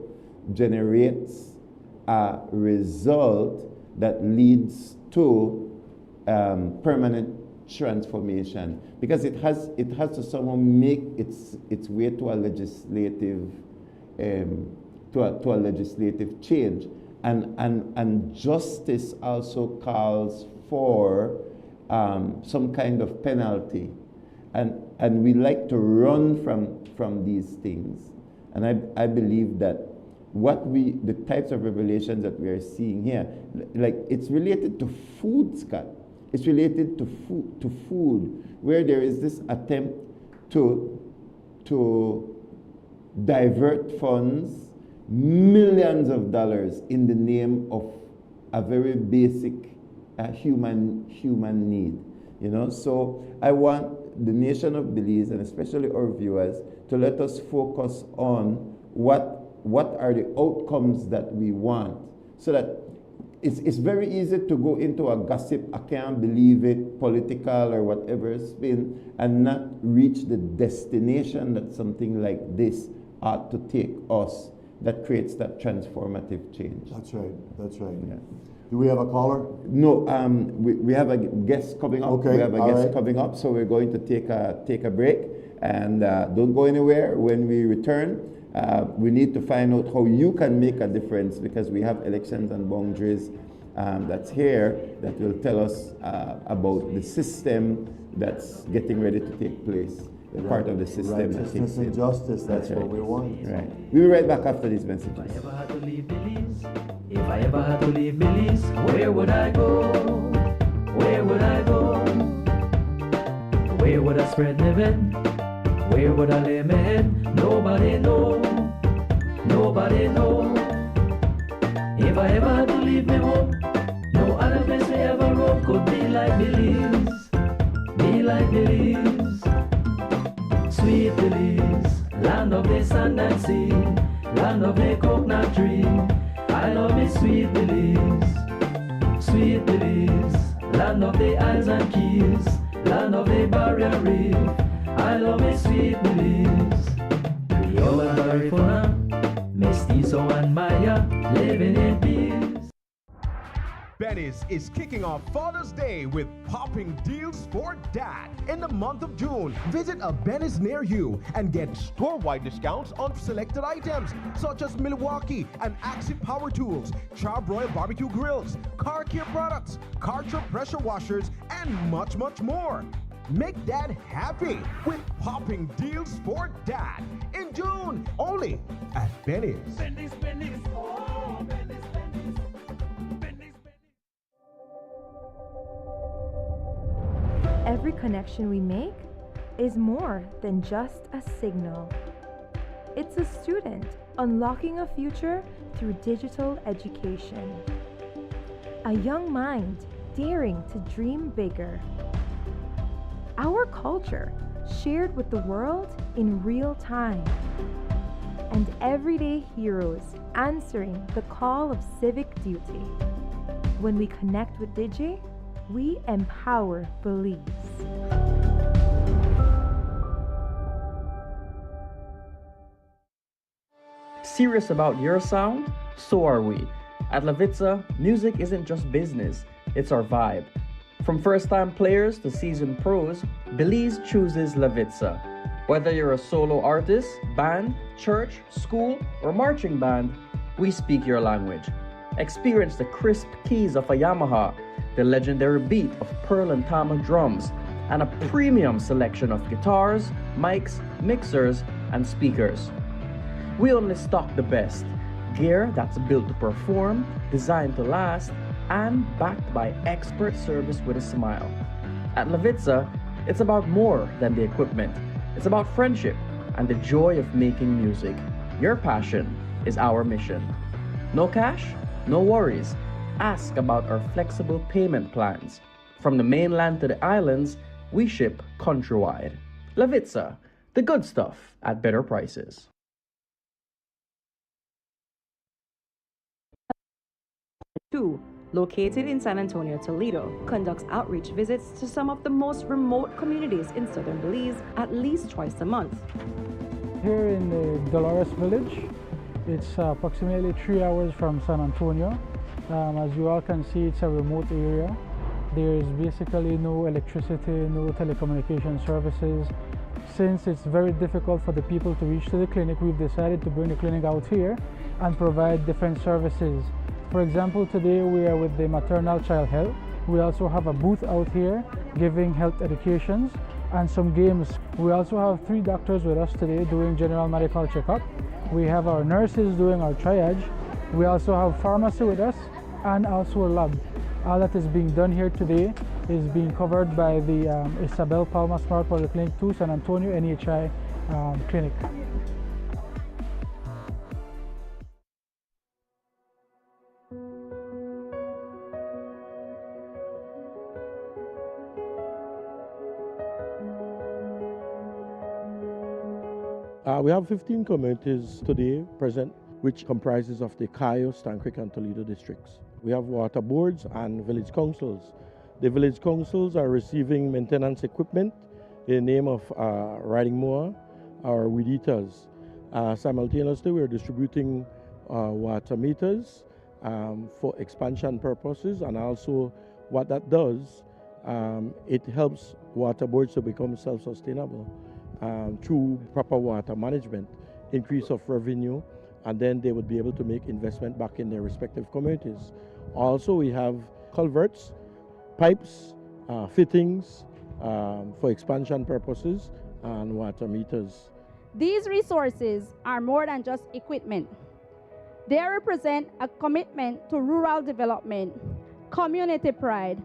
generates a result that leads to permanent transformation, because it has to somehow make its way to a legislative change, and justice also calls for some kind of penalty, and we like to run from these things, and I believe that the types of revelations that we are seeing here, like it's related to food, Scott. It's related to food, where there is this attempt to divert funds, millions of dollars, in the name of a very basic human need. You know, so I want the nation of Belize, and especially our viewers, to let us focus on what are the outcomes that we want, so that it's very easy to go into a gossip, I can't believe it, political or whatever spin, and not reach the destination that something like this ought to take us, that creates that transformative change. That's right. Yeah. Do we have a caller? No, we have a guest coming up. Okay, We have a guest coming up, so we're going to take a break, and don't go anywhere. When we return, we need to find out how you can make a difference, because we have elections and boundaries that's here that will tell us about the system that's getting ready to take place. The part of the system that Righteousness takes and justice, that's what we want. Right. We'll be right back after these messages. If I ever had to leave Belize, where would I go? Where would I go? Where would I spread my bed? Where would I lay my head? Nobody know. Nobody know. If I ever had to leave me home, no other place me ever roam could be like Belize. Be like Belize. Sweet Belize, land of the sand and sea, land of the coconut tree. I love me sweet Belize, sweet Belize, land of the isles and keys, land of the barrier reef. I love me sweet Belize. Creole and Garifuna, Mestizo and Maya, living in peace. Benny's is kicking off Father's Day with popping deals for dad. In the month of June, visit a Benny's near you and get store-wide discounts on selected items such as Milwaukee and Axie power tools, Charbroil barbecue grills, car care products, Karcher pressure washers, and much, much more. Make dad happy with popping deals for dad in June, only at Benny's. Benny's, oh, Benny's. Every connection we make is more than just a signal. It's a student unlocking a future through digital education. A young mind daring to dream bigger. Our culture shared with the world in real time. And everyday heroes answering the call of civic duty. When we connect with Digi, we empower Belize. Serious about your sound? So are we. At Levitza, music isn't just business, it's our vibe. From first-time players to seasoned pros, Belize chooses Levitza. Whether you're a solo artist, band, church, school, or marching band, we speak your language. Experience the crisp keys of a Yamaha, the legendary beat of Pearl and Tama drums, and a premium selection of guitars, mics, mixers, and speakers. We only stock the best, gear that's built to perform, designed to last, and backed by expert service with a smile. At Levitza, it's about more than the equipment. It's about friendship and the joy of making music. Your passion is our mission. No cash? No worries. Ask about our flexible payment plans. From the mainland to the islands, we ship countrywide. Levitsa, the good stuff at better prices. Two, located in San Antonio, Toledo, conducts outreach visits to some of the most remote communities in southern Belize at least twice a month. Here in the Dolores village, it's approximately 3 hours from San Antonio. As you all can see, it's a remote area. There's basically no electricity, no telecommunication services. Since it's very difficult for the people to reach to the clinic, we've decided to bring the clinic out here and provide different services. For example, today we are with the maternal child health. We also have a booth out here giving health educations and some games. We also have 3 doctors with us today doing general medical checkup. We have our nurses doing our triage. We also have pharmacy with us and also a lab. All that is being done here today is being covered by the Isabel Palma Smart Polyclinic 2 San Antonio NHI clinic. We have 15 communities today present, which comprises of the Cayo, Stan Creek, and Toledo districts. We have water boards and village councils. The village councils are receiving maintenance equipment in the name of riding mower or weed eaters. Simultaneously, we are distributing water meters for expansion purposes, and also what that does, it helps water boards to become self-sustainable through proper water management, increase of revenue, and then they would be able to make investment back in their respective communities. Also, we have culverts, pipes, fittings for expansion purposes, and water meters. These resources are more than just equipment. They represent a commitment to rural development, community pride,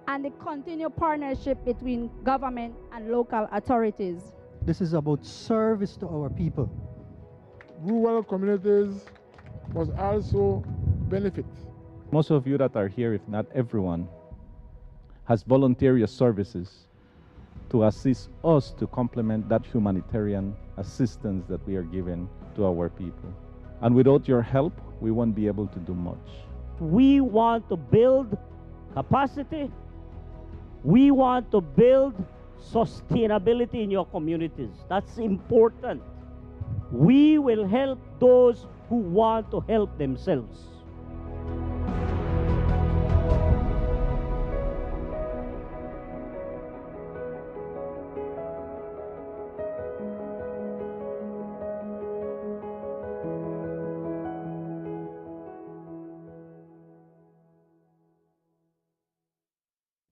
and the continued partnership between government and local authorities. This is about service to our people. Rural communities must also benefit. Most of you that are here, if not everyone, has voluntary services to assist us to complement that humanitarian assistance that we are giving to our people. And without your help, we won't be able to do much. We want to build capacity. We want to build sustainability in your communities. That's important. We will help those who want to help themselves.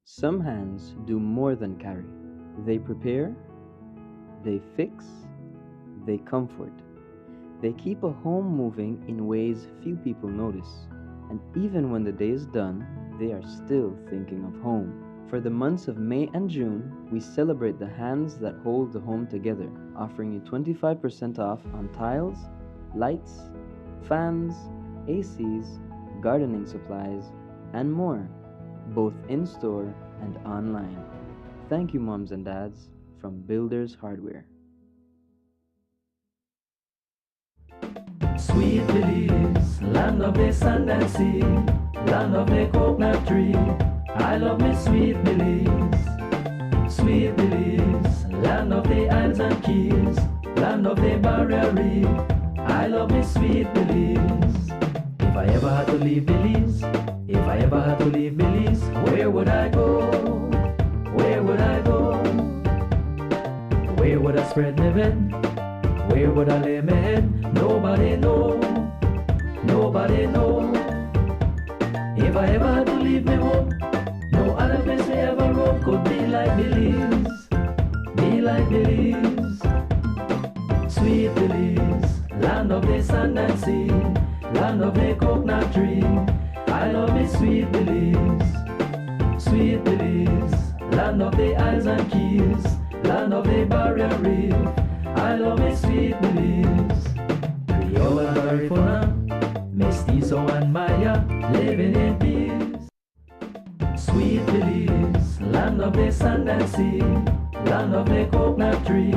Some hands do more than carry. They prepare, they fix, they comfort. They keep a home moving in ways few people notice. And even when the day is done, they are still thinking of home. For the months of May and June, we celebrate the hands that hold the home together, offering you 25% off on tiles, lights, fans, ACs, gardening supplies, and more, both in-store and online. Thank you, moms and dads, from Builders Hardware. Sweet Belize, land of the sand and sea, land of the coconut tree. I love me sweet Belize. Sweet Belize, land of the islands and keys, land of the barrier reef. I love me sweet Belize. If I ever had to leave Belize, if I ever had to leave Belize, where would I go? Where would I go? Where would I spread my bed? Where would I lay my head? Nobody know. Nobody know. If I ever had to leave me home, no other place I ever roam could be like Belize. Be like Belize. Sweet Belize, land of the sand and sea, land of the coconut tree. I love me sweet Belize. Sweet Belize, land of the islands and keys, land of the barrier reef. I love me sweet Belize. Creole and Garifuna, Mestizo and Maya, living in peace. Sweet Belize, land of the sand and sea, land of the coconut tree.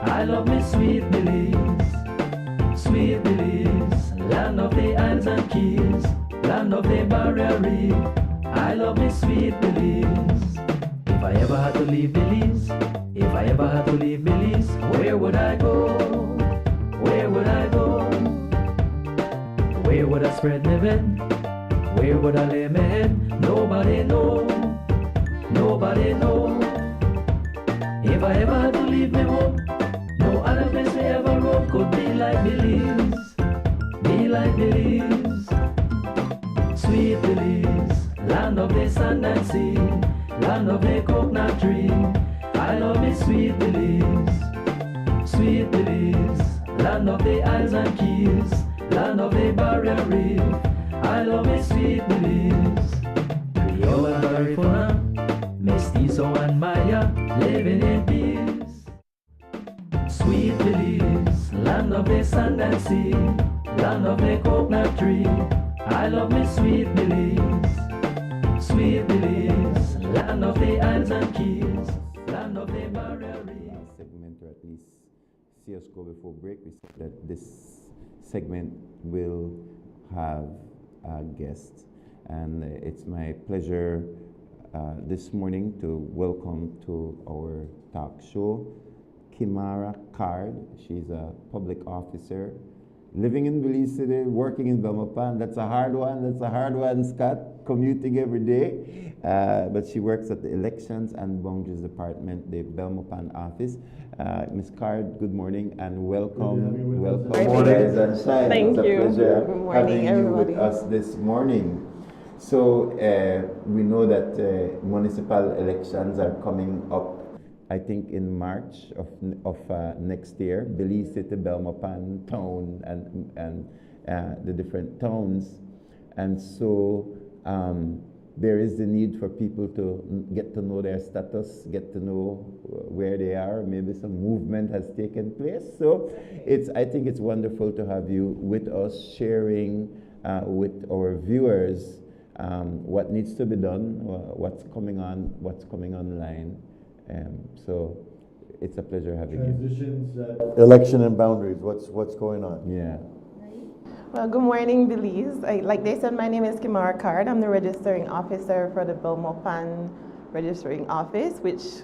I love me sweet Belize, sweet Belize, land of the islands and keys, land of the barrier reef. I love me sweet Belize. If I ever had to leave Belize, if I ever had to leave Belize, where would I go? Where would I go? Where would I spread my bed? Where would I lay my head? Nobody know, nobody know. If I ever had to leave me home, no other place I ever roam could be like Belize, be like Belize. Sweet Belize, land of the sand and sea, land of the coconut tree. I love me sweet Belize, sweet Belize, land of the islands and keys, land of the barrier reef. I love me sweet Belize. Creole and Garifuna, Mestizo and Maya, living in peace. Sweet Belize, land of the sand and sea, land of the coconut tree. I love me sweet Belize, sweet Belize, land of the islands and keys, land of the barrier reef. Segment, or at least see us go before break. We said that this segment will have a guest, and it's my pleasure this morning to welcome to our talk show Kimara Card. She's a public officer living in Belize City, working in Belmopan. That's a hard one, Scott, commuting every day. But she works at the Elections and Boundaries Department, the Belmopan office. Ms. Card, good morning and welcome. Welcome. Good morning. Thank you. It's a pleasure Good morning, having everybody. you with us this morning. So we know that municipal elections are coming up, I think in March of next year. Belize City, Belmopan town, and the different towns, and so there is the need for people to get to know their status, get to know where they are. Maybe some movement has taken place. So I think it's wonderful to have you with us, sharing with our viewers what needs to be done, what's coming online. So it's a pleasure having Transitions, election and boundaries. What's going on? Yeah. Well, good morning, Belize. Like they said, my name is Kimara Card. I'm the registering officer for the Belmopan Registering Office, which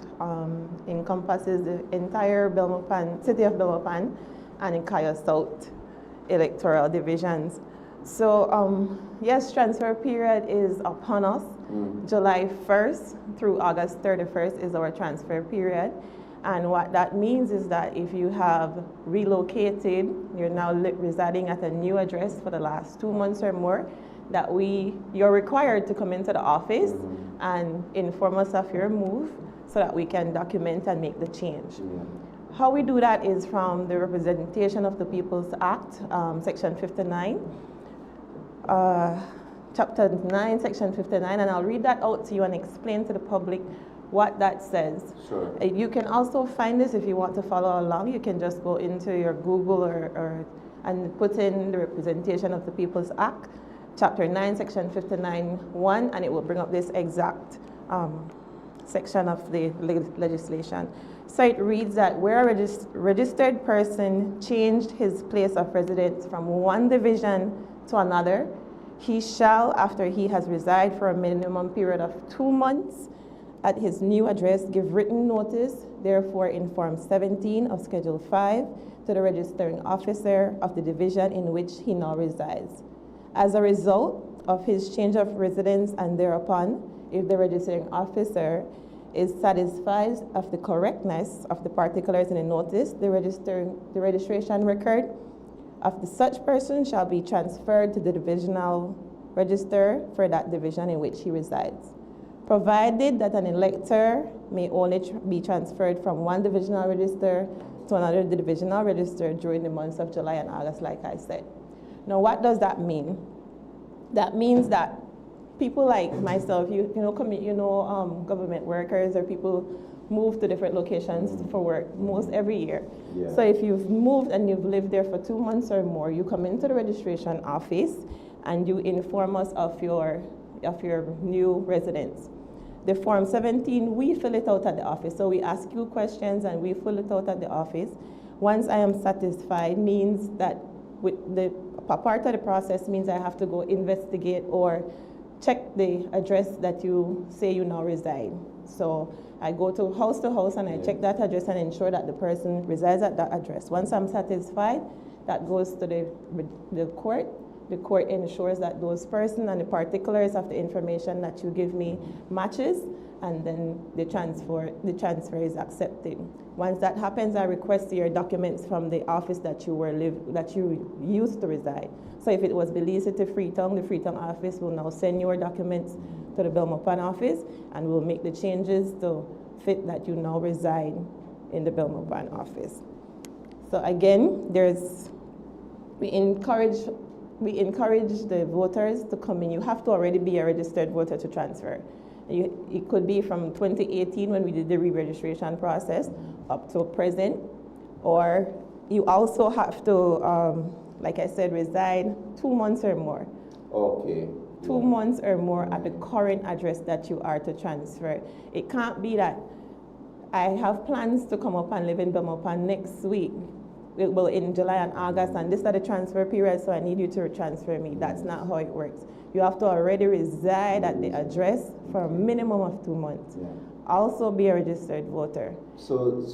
encompasses the entire city of Belmopan and Ikaya South electoral divisions. So, yes, transfer period is upon us. July 1st through August 31st is our transfer period. And what that means is that if you have relocated, you're now residing at a new address for the last 2 months or more, that you're required to come into the office and inform us of your move so that we can document and make the change. How we do that is from the Representation of the People's Act, Section 59. Chapter 9, Section 59, and I'll read that out to you and explain to the public what that says. Sure. You can also find this if you want to follow along. You can just go into your Google and put in the Representation of the People's Act, Chapter 9, Section 59(1), and it will bring up this exact section of the legislation. So it reads that where a registered person changed his place of residence from one division to another, he shall, after he has resided for a minimum period of 2 months at his new address, give written notice, therefore in Form 17 of Schedule 5, to the registering officer of the division in which he now resides. As a result of his change of residence and thereupon, if the registering officer is satisfied of the correctness of the particulars in the notice, the registration record of such person shall be transferred to the divisional register for that division in which he resides, provided that an elector may only be transferred from one divisional register to another divisional register during the months of July and August, like I said. Now, what does that mean? That means that people like myself, government workers or people move to different locations for work most every year. Yeah. So if you've moved and you've lived there for 2 months or more, you come into the registration office and you inform us of your new residence. The Form 17, we fill it out at the office. So we ask you questions and we fill it out at the office. Once I am satisfied means that with the part of the process means I have to go investigate or check the address that you say you now reside. So I go to house and I check that address and ensure that the person resides at that address. Once I'm satisfied, that goes to the court. The court ensures that those persons and the particulars of the information that you give me matches, and then the transfer is accepted. Once that happens, I request your documents from the office that you used to reside. So if it was Belize to Freetown, the Freetown office will now send your documents to the Belmopan office, and we'll make the changes to fit that you now reside in the Belmopan office. So again, we encourage the voters to come in. You have to already be a registered voter to transfer. It could be from 2018 when we did the re-registration process up to present, or you also have to, like I said, reside 2 months or more. Okay. 2 months or more at the current address that you are to transfer. It can't be that I have plans to come up and live in Belmopan next week. Well, in July and August, and this is the transfer period, so I need you to transfer me. That's not how it works. You have to already reside at the address for a minimum of 2 months. Yeah. Also be a registered voter. So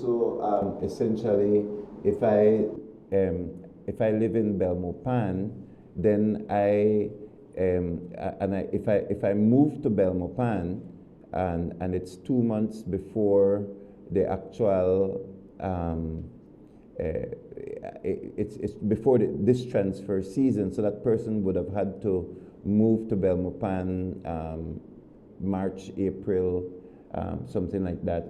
essentially, if I live in Belmopan, then if I move to Belmopan, and it's 2 months before the actual it's before this transfer season, so that person would have had to move to Belmopan March, April, something like that.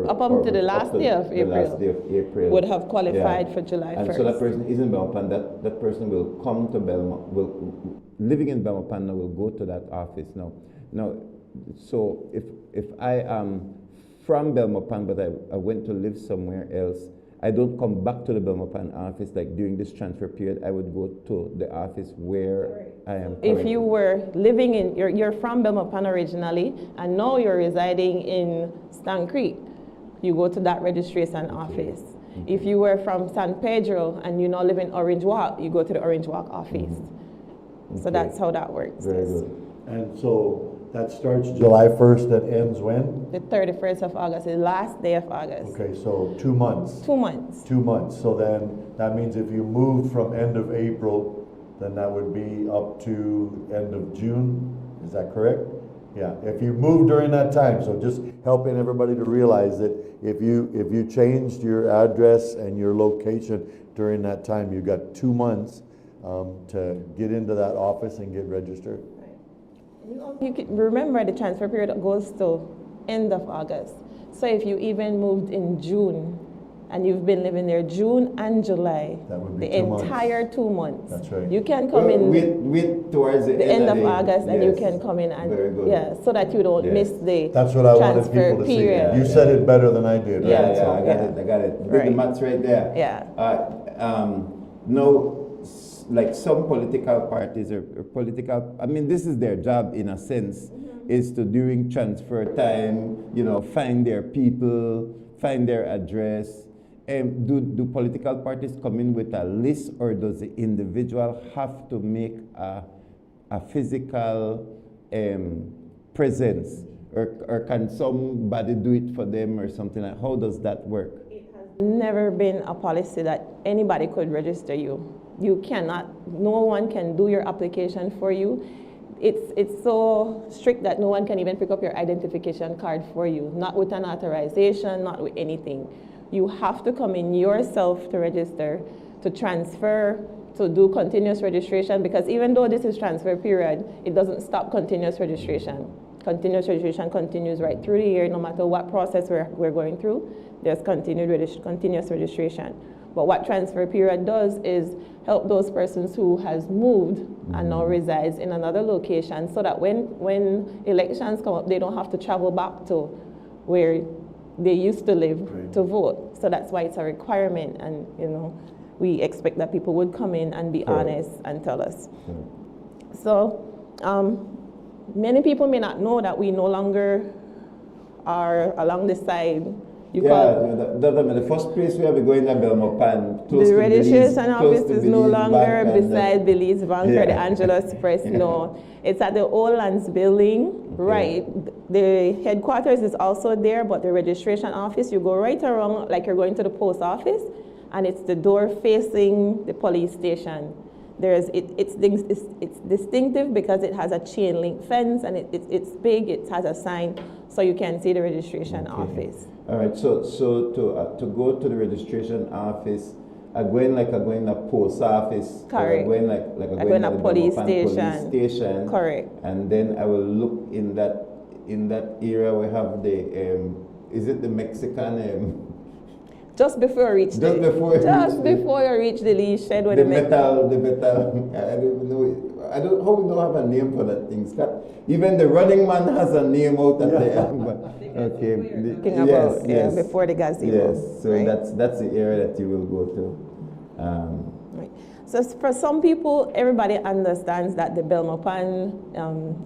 Up until the last day of April. Would have qualified for July 1st. And so that person is in Belmopan, that person will come to living in Belmopan now will go to that office now. So if I am from Belmopan but I went to live somewhere else, I don't come back to the Belmopan office like during this transfer period. I would go to the office where I am currently. If you were living you're from Belmopan originally, and now you're residing in Stan Creek, you go to that registration office. Mm-hmm. If you were from San Pedro and you now live in Orange Walk, you go to the Orange Walk office. Mm-hmm. So that's how that works. Very good. And so that starts July 1st, that ends when? The 31st of August, the last day of August. Okay, so 2 months. 2 months. 2 months. So then that means if you move from end of April, then that would be up to end of June. Is that correct? Yeah. If you move during that time, so just helping everybody to realize that if you changed your address and your location during that time, you've got 2 months to get into that office and get registered. You can remember the transfer period goes to end of August. So if you even moved in June and you've been living there June and July, that would be the entire 2 months. That's right. You can come in with towards the end of August, and you can come in and so that you don't miss the That's what I wanted people to period. see. You said it better than I did. Yeah, right? I got it. Did the maths right there. Yeah. No. Like some political parties or political, I mean, this is their job in a sense, is to during transfer time, find their people, find their address. Do political parties come in with a list, or does the individual have to make a physical presence, or can somebody do it for them or something like? How does that work? It has never been a policy that anybody could register you. You cannot, no one can do your application for you. It's so strict that no one can even pick up your identification card for you, not with an authorization, not with anything. You have to come in yourself to register, to transfer, to do continuous registration, because even though this is transfer period, it doesn't stop continuous registration. Continuous registration continues right through the year, no matter what process we're going through, there's continuous registration. But what transfer period does is help those persons who has moved and now resides in another location, so that when elections come up, they don't have to travel back to where they used to live to vote. So that's why it's a requirement, and we expect that people would come in and be honest and tell us. So many people may not know that we no longer or along the side. You Yeah, call the first place we have to go in the Belmopan, close the to registration Belize, office close to is no Belize longer Bank and beside Belize Bank or the yeah. Angelus Press. No, it's at the Old Lands building. Right. The headquarters is also there, but the registration office, you go right around like you're going to the post office, and it's the door facing the police station. It's distinctive because it has a chain link fence, and it's big. It has a sign, so you can see the registration office. All right. So to go to the registration office, I go in a post office. Correct. I go in I go in a police station. Correct. And then I will look in that area we have the is it the Mexican just before you reach the leash shed with the metal I don't know. I don't how we don't have a name for that thing, Scott. Even the running man has a name out at there. Okay. Yes. Before the gazebo. Yes. So right? that's the area that you will go to. Right. So for some people, everybody understands that the Belmopan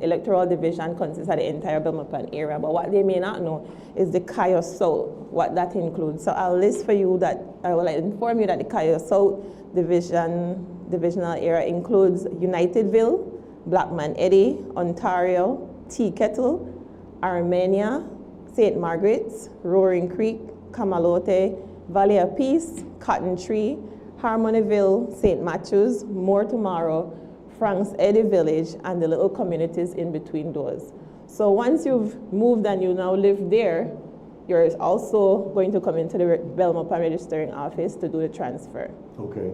electoral division consists of the entire Belmopan area, but what they may not know is the Cayo South, what that includes. So I'll list for you that, I will inform you that the Cayo South divisional area includes Unitedville, Blackman Eddy, Ontario, Tea Kettle, Armenia, St. Margaret's, Roaring Creek, Camalote, Valley of Peace, Cotton Tree, Harmonyville, St. Matthews, More Tomorrow, Frank's Eddy Village, and the little communities in between those. So once you've moved and you now live there, you're also going to come into the Belmopan registering office to do the transfer. Okay,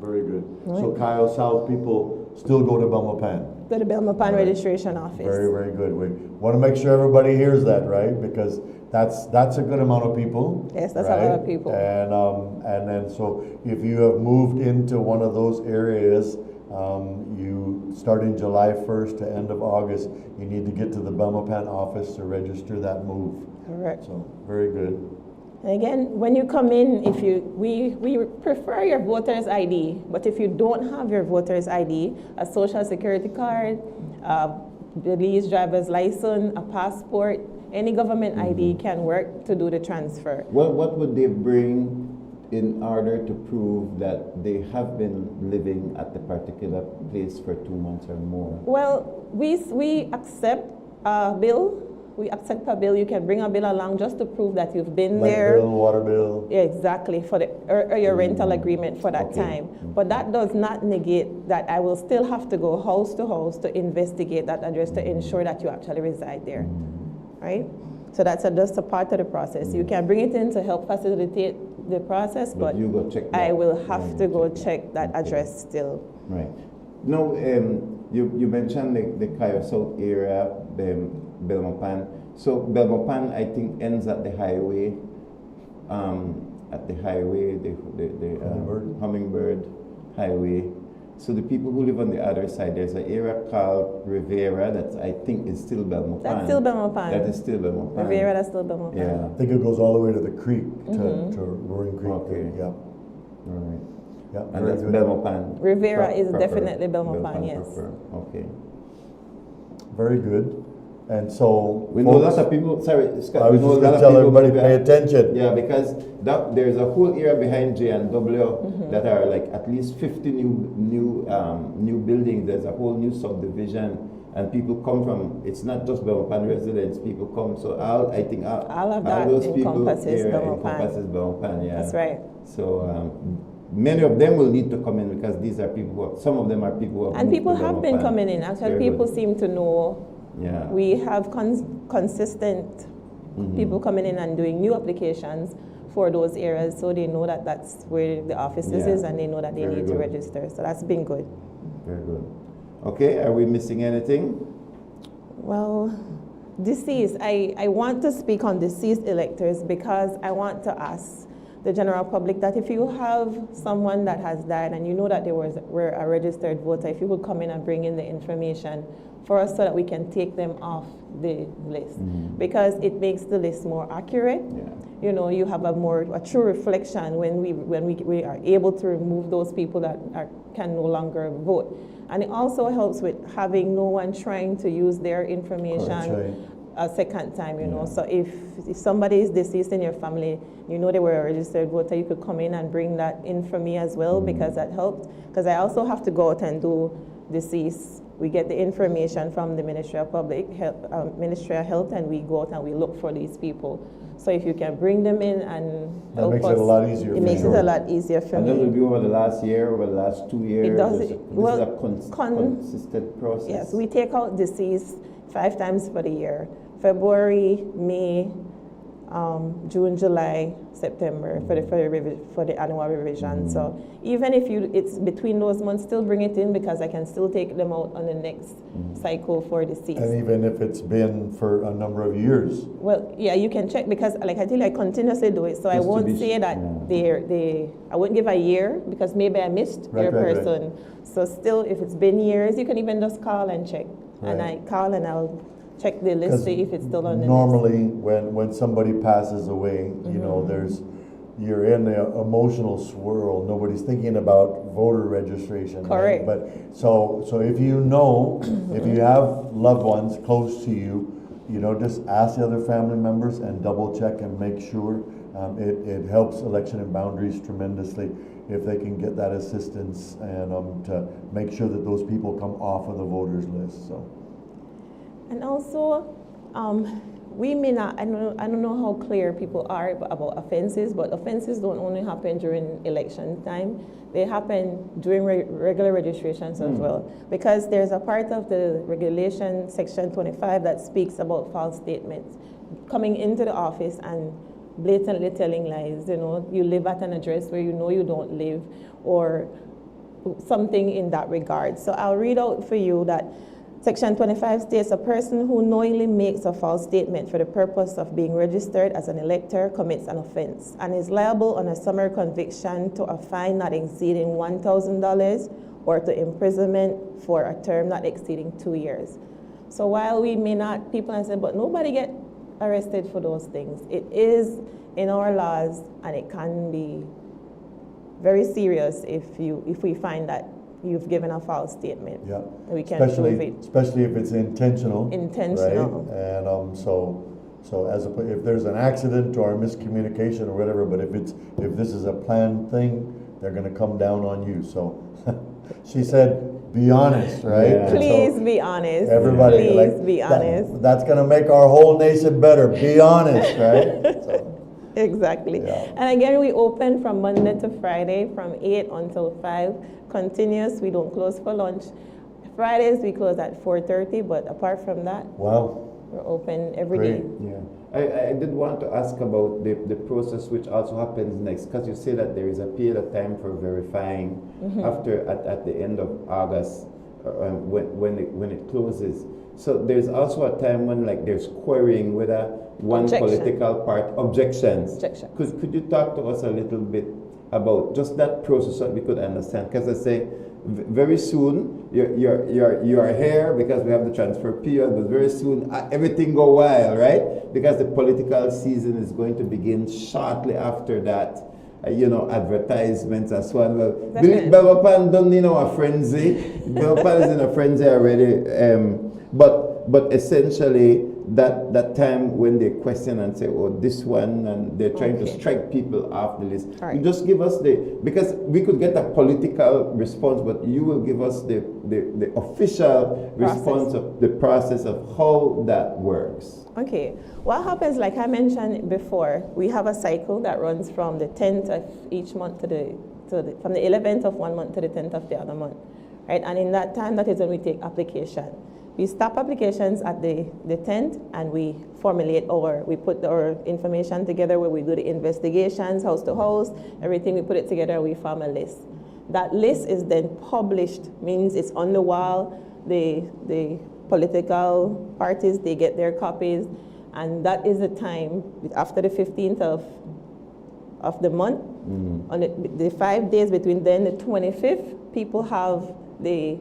very good. Right. So Cayo South people still go to Belmopan? To the Belmopan registration office. Very, very good. We want to make sure everybody hears that, right? Because that's a good amount of people. Yes, that's right? a lot of people. And then so if you have moved into one of those areas, you starting July 1st to end of August, you need to get to the Belmopan office to register that move. Correct. So very good. And again, when you come in, we prefer your voter's ID, but if you don't have your voter's ID, a social security card, Belize driver's license, a passport, any government ID can work to do the transfer. What would they bring in order to prove that they have been living at the particular place for 2 months or more? Well, we accept a bill. We accept a bill. You can bring a bill along just to prove that you've been Light there. bill, water bill. Yeah, exactly, for the or your rental agreement for that time. But that does not negate that I will still have to go house to house to investigate that address to ensure that you actually reside there, right? So that's just a part of the process. You can bring it in to help facilitate the process, but you go check I will have to go check that address still. Right. No, you mentioned the Cayo South area, Belmopan. So Belmopan, I think, ends at the highway. The Hummingbird Highway. So the people who live on the other side, there's an area called Rivera that I think is still Belmopan. That's still Belmopan. That is still Belmopan. Rivera, that's still Belmopan. Yeah. I think it goes all the way to the creek, to Roaring Creek. Okay. Yeah. All right. Yeah, and that's Belmopan. Rivera is definitely Belmopan, yes. Proper. Okay. Very good. And so we know lots of people. Sorry, Scott. I was just going to tell everybody pay attention. Yeah, because there's a whole area behind J&W that are like at least 50 new buildings. There's a whole new subdivision, and people come from. It's not just Belmopan residents. People come. So I think all of that those encompasses Belmopan. Yeah, that's right. So. Many of them will need to come in because these are people. Some of them are people who have and people have Belmopan. Been coming in. Actually, people seem to know. Yeah. We have consistent people coming in and doing new applications for those areas, so they know that that's where the offices is, and they know that they need to register. So that's been good. Very good. Okay, are we missing anything? Well, deceased. I want to speak on deceased electors because I want to ask the general public that if you have someone that has died and you know that they were a registered voter, if you would come in and bring in the information for us so that we can take them off the list, because it makes the list more accurate. You know, you have a true reflection when we are able to remove those people that can no longer vote. And it also helps with having no one trying to use their information a second time, you know. So if somebody is deceased in your family, you know they were a registered voter, you could come in and bring that in for me as well, because that helped. Because I also have to go out and do deceased. We get the information from the Ministry of Public Health, Ministry of Health, and we go out and we look for these people. So if you can bring them in and that makes it a lot easier. It makes it a lot easier for and me. And that will be over the last year, over the last 2 years? It does. This is a consistent process? Yes, we take out deceased 5 times for the year. February, May, June, July, September for the annual revision. So even if it's between those months, still bring it in, because I can still take them out on the next cycle for deceased. And even if it's been for a number of years. Well, yeah, you can check, because like I tell you, I continuously do it. So I won't say that I wouldn't give a year, because maybe I missed your person. So still, if it's been years, you can even just call and check. And I call and I'll check the list, see if it's still on the normally when somebody passes away, you know, you're in the emotional swirl. Nobody's thinking about voter registration. Correct. Right? But so if you know, if you have loved ones close to you, you know, just ask the other family members and double check and make sure. It helps election and boundaries tremendously if they can get that assistance and to make sure that those people come off of the voters list. So. And also, we may not, I don't know how clear people are about offenses, but offenses don't only happen during election time. They happen during regular registrations as well. Because there's a part of the regulation, section 25, that speaks about false statements. Coming into the office and blatantly telling lies, you know, you live at an address where you know you don't live, or something in that regard. So I'll read out for you that Section 25 states, a person who knowingly makes a false statement for the purpose of being registered as an elector commits an offense and is liable on a summary conviction to a fine not exceeding $1,000 or to imprisonment for a term not exceeding 2 years. So while we may not, people have said, but nobody get arrested for those things. It is in our laws, and it can be very serious if we find that you've given a false statement. Yeah. We can prove it. Especially if it's intentional. Intentional. Right? And so if there's an accident or a miscommunication or whatever, but if this is a planned thing, they're going to come down on you. So she said, be honest, right? Yeah. Please be honest. Everybody, please be honest. That's going to make our whole nation better. Be honest, right? So. Exactly. Yeah. And again, we open from Monday to Friday from 8 until 5, continuous. We don't close for lunch. Fridays we close at 4:30, but apart from that, we're open every day. Yeah. I did want to ask about the process which also happens next, because you say that there is a period of time for verifying after at the end of August when it closes. So there's also a time when there's querying whether one political part objections. Could you talk to us a little bit about just that process so that we could understand? Because I say very soon you are here because we have the transfer period, but very soon everything go wild, right? Because the political season is going to begin shortly after that. Advertisements and so on. Well, Belmopan done a frenzy. Belmopan is in a frenzy already. But essentially, that time when they question and say, oh, this one, and they're trying to strike people off the list. Right. You just give us because we could get a political response, but you will give us the official response of the process of how that works. Okay. What happens, like I mentioned before, we have a cycle that runs from the 10th of each month from the 11th of one month to the 10th of the other month, right? And in that time, that is when we take application. We stop applications at the 10th, and we we put our information together where we do the investigations, house to house, everything, we put it together, we form a list. That list is then published, means it's on the wall, the political parties, they get their copies, and that is the time, after the 15th of the month, on the 5 days between then and the 25th, people have the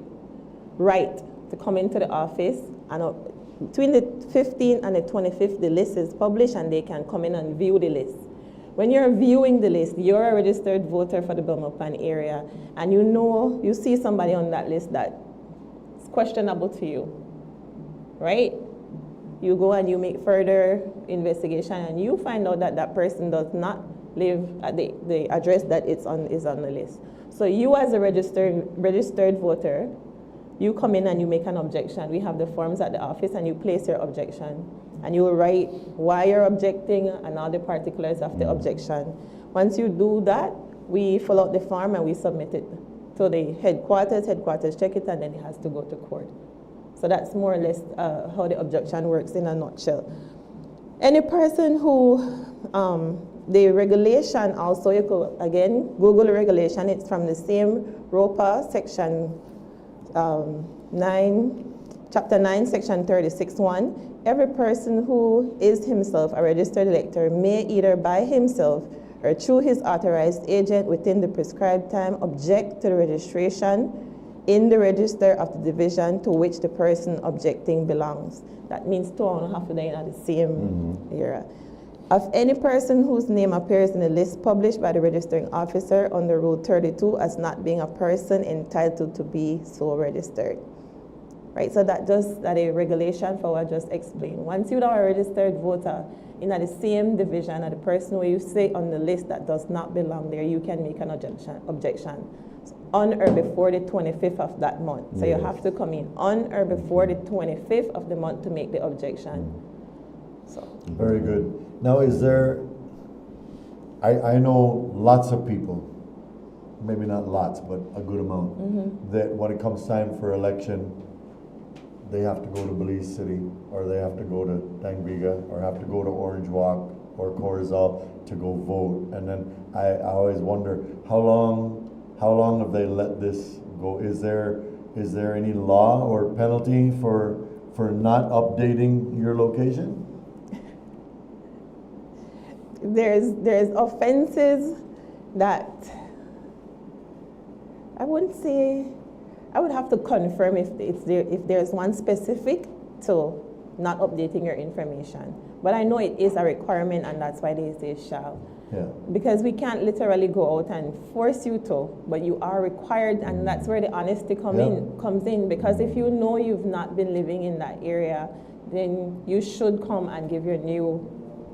right to come into the office, and between the 15th and the 25th, the list is published and they can come in and view the list. When you're viewing the list, you're a registered voter for the Belmopan area, and you see somebody on that list that's questionable to you, right? You go and you make further investigation, and you find out that that person does not live at the address that is on the list. So you, as a registered voter, you come in and you make an objection. We have the forms at the office, and you place your objection. And you will write why you're objecting and all the particulars of the objection. Once you do that, we fill out the form and we submit it to the headquarters. Headquarters check it, and then it has to go to court. So that's more or less how the objection works in a nutshell. Any person who, the regulation also, you could, again, Google the regulation. It's from the same ROPA, section 9, chapter 9, section 36(1). Every person who is himself a registered elector may either by himself or through his authorized agent within the prescribed time object to the registration in the register of the division to which the person objecting belongs. That means two and a half of them are the same era. Of any person whose name appears in the list published by the registering officer under Rule 32 as not being a person entitled to be so registered. Right, so that a regulation for what I just explained. Once you are a registered voter in the same division as the person who you say on the list that does not belong there, you can make an objection on or before the 25th of that month. So you have to come in on or before the 25th of the month to make the objection. So very good. Now, is there? I know lots of people, maybe not lots, but a good amount, that when it comes time for election, they have to go to Belize City, or they have to go to Tangbiga, or have to go to Orange Walk or Corozal to go vote. And then I always wonder, how long have they let this go? Is there any law or penalty for not updating your location? There's offenses that I wouldn't say. I would have to confirm if there's one specific to not updating your information. But I know it is a requirement, and that's why they say shall. Yeah. Because we can't literally go out and force you to, but you are required, and that's where the honesty comes in. Because if you know you've not been living in that area, then you should come and give your new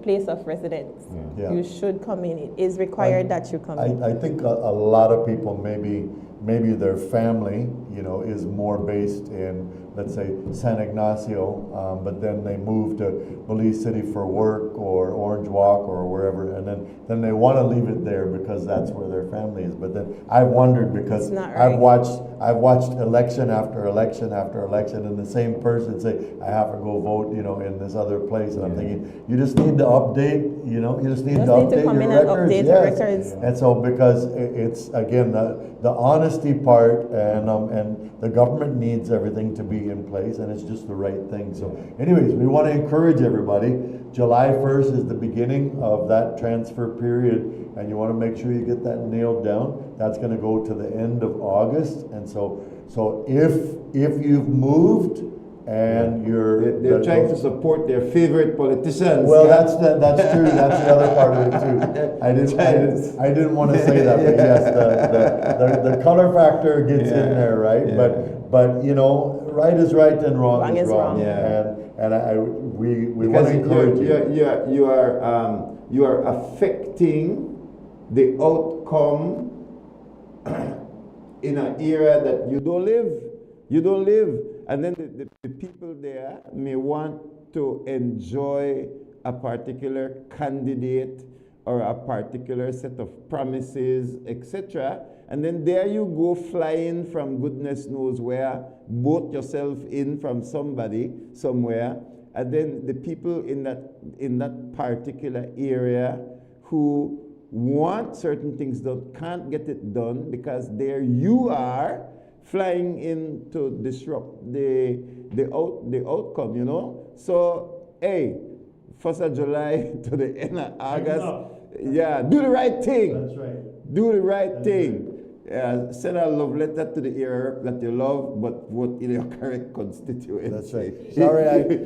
place of residence. Yeah. You should come in. It is required that you come in. I think a lot of people maybe their family, is more based in, let's say, San Ignacio, but then they move to Belize City for work or Orange Walk or wherever, and then they want to leave it there because that's where their family is. But then I've wondered, because I've watched election after election after election, and the same person say, I have to go vote, in this other place, and I'm thinking, you just need to update, you just need to update your records. Update the records. And so, because it's again the honesty part, and the government needs everything to be in place, and it's just the right thing. So anyways, we want to encourage everybody. July 1st is the beginning of that transfer period, and you want to make sure you get that nailed down. That's going to go to the end of August. And so if you've moved and they're trying to support their favorite politicians. Well, that's true. That's the other part of it too. I didn't want to say that, but yes, the color factor gets in there, right? Yeah. But right is right and wrong is wrong. Yeah. And we want to encourage you are affecting the outcome in an area that you don't live. And then the people there may want to enjoy a particular candidate or a particular set of promises, etc. And then there you go, flying from goodness knows where, boat yourself in from somebody somewhere, and then the people in that particular area who want certain things done can't get it done because there you are, flying in to disrupt the outcome, So, hey, 1st of July to the end of August, do the right thing. That's right. Do the right thing. Send a love letter to the area that you love, but vote in your correct constituency. That's right.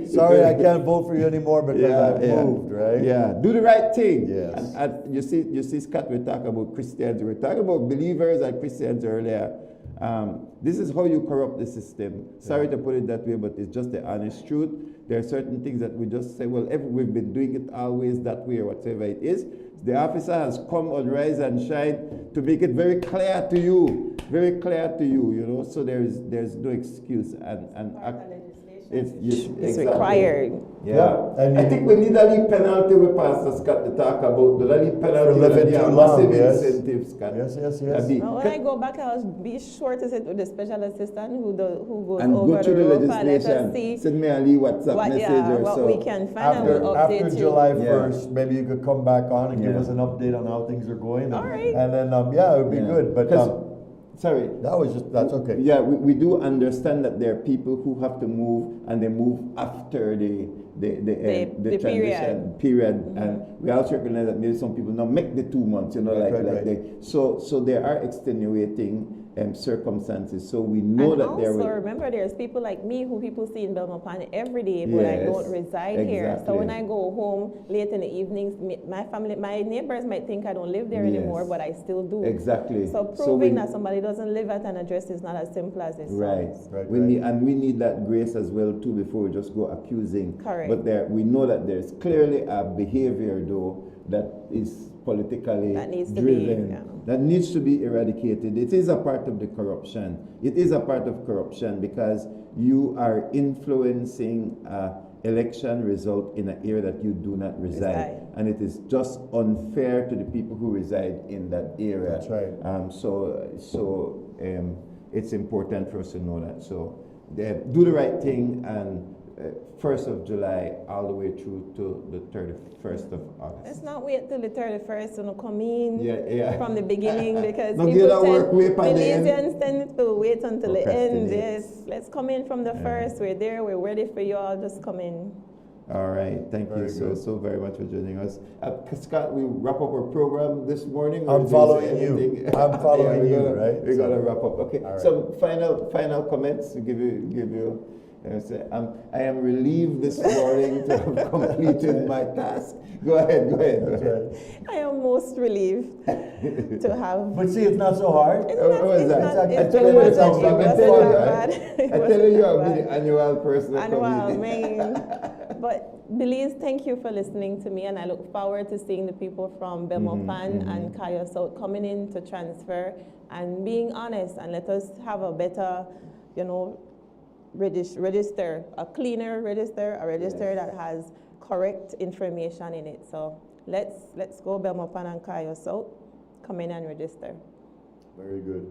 Sorry, I can't vote for you anymore because I've moved, right? Yeah, do the right thing. Yes. And you see, Scott, we talk about Christians. We talk about believers and Christians earlier. This is how you corrupt the system. Sorry to put it that way, but it's just the honest truth. There are certain things that we just say, well, we've been doing it always that way or whatever it is. The officer has come on Rise and Shine to make it very clear to you, you know, so there's no excuse. It's exactly required. Yeah. And I think we need a little penalty with Pastor Scott to talk about the little penalty for living too long. Yes. Incentives, Scott. Yes. When I go back, I'll be sure to sit with the special assistant who goes and over go through the rope and let us legislation. see Send me a little WhatsApp message or what so. we can find and we'll update after you. July 1st, maybe you could come back on and give us an update on how things are going. All right. And then, it would be good. But sorry. That's okay. Yeah, we do understand that there are people who have to move and they move after the transition period. And we also recognize that maybe some people now make the 2 months, you know, so there are extenuating circumstances. So we know and that also, there will remember, there's people like me who people see in Belmont Pond every day, but I don't reside here. So when I go home late in the evenings, my neighbors might think I don't live there anymore, but I still do. Exactly. So proving that somebody doesn't live at an address is not as simple as it sounds. We need that grace as well too before we just go accusing. Correct. But we know that there's clearly a behavior though that is politically driven, that needs to be eradicated. It is a part of the corruption. It is a part of corruption because you are influencing election result in an area that you do not reside. And it is just unfair to the people who reside in that area. That's right. So it's important for us to know that. So do the right thing, and 1st of July all the way through to the 31st of August. Let's not wait till the 31st to come in from the beginning because no, Belizeans tend to wait until the end. Yes, let's come in from the 1st. We're there. We're ready for you all. Just come in. All right. Thank you so very much for joining us. Scott, we wrap up our program this morning. I'm following you. I'm following you, right? We're going to wrap up. Okay. Right. Some final comments to give you. I am relieved this morning to have completed my task. Go ahead. I am most relieved to have. But see, it's not so hard. I tell you, you have been the annual person. But Belize, thank you for listening to me, and I look forward to seeing the people from Belmont Pan and Kaya South coming in to transfer and being honest, and let us have a better, register, a cleaner register, a register that has correct information in it. So let's go Belmont Pan and Kaya South, come in and register. Very good.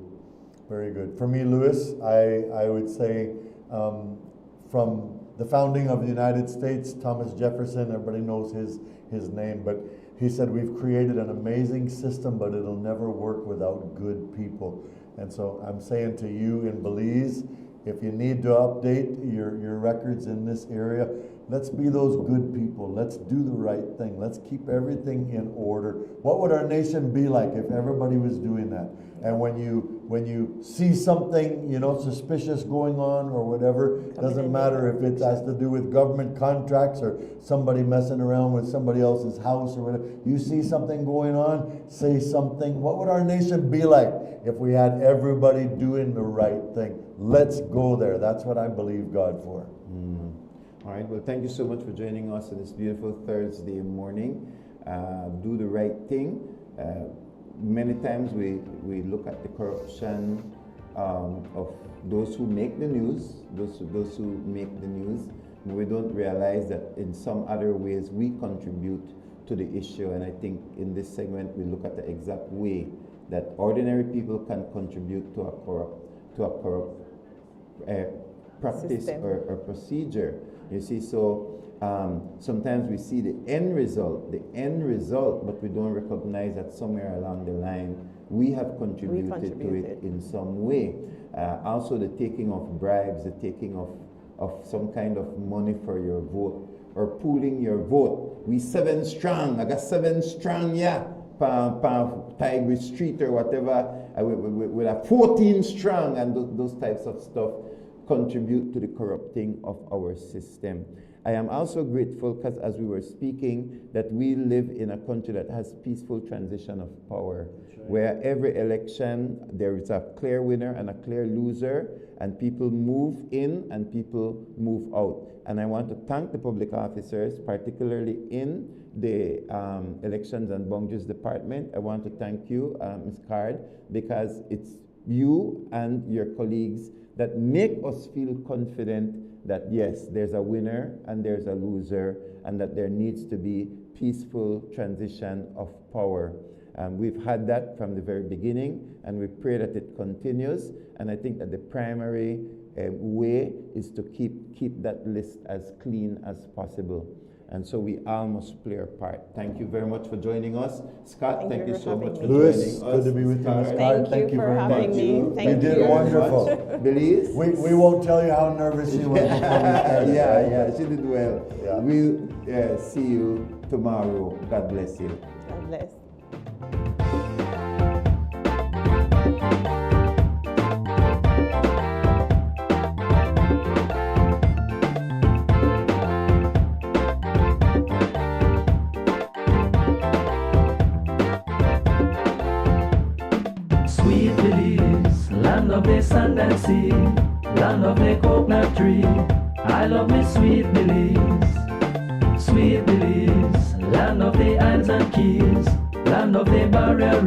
Very good. For me, Louis, I would say from the founding of the United States, Thomas Jefferson, everybody knows his name, but he said we've created an amazing system, but it'll never work without good people. And so I'm saying to you in Belize, if you need to update your records in this area, let's be those good people. Let's do the right thing. Let's keep everything in order. What would our nation be like if everybody was doing that? And when you see something, suspicious going on or whatever, doesn't matter if it has to do with government contracts or somebody messing around with somebody else's house or whatever. You see something going on, say something. What would our nation be like if we had everybody doing the right thing? Let's go there. That's what I believe God for. All right. Well, thank you so much for joining us on this beautiful Thursday morning. Do the right thing. Many times we look at the corruption of those who make the news, those who make the news, and we don't realize that in some other ways we contribute to the issue. And I think in this segment we look at the exact way that ordinary people can contribute to a corrupt practice or procedure. You see, so sometimes we see the end result, but we don't recognize that somewhere along the line we have contributed to it in some way. Also the taking of bribes, the taking of some kind of money for your vote, or pooling your vote. We 7 strong, I got 7 strong, yeah. Tigre Street or whatever, we have 14 strong, and those types of stuff contribute to the corrupting of our system. I am also grateful because as we were speaking, that we live in a country that has peaceful transition of power, where every election there is a clear winner and a clear loser, and people move in and people move out. And I want to thank the public officers, particularly in the Elections and Boundaries Department. I want to thank you, Ms. Card, because it's you and your colleagues that make us feel confident that yes, there's a winner and there's a loser, and that there needs to be peaceful transition of power. We've had that from the very beginning, and we pray that it continues. And I think that the primary way is to keep that list as clean as possible. And so we all must play our part. Thank you very much for joining us. Scott, thank you so much for Louis, joining us. good to be with you, Ms. Card. Thank you for having me. You did wonderful. Belize? We won't tell you how nervous she was. Yeah, she did well. Yeah. We'll see you tomorrow. God bless you. God bless. Sweet Belize, land of the sand and sea, land of the coconut tree. I love me sweet Belize. Sweet Belize, land of the islands and keys, land of the barrier.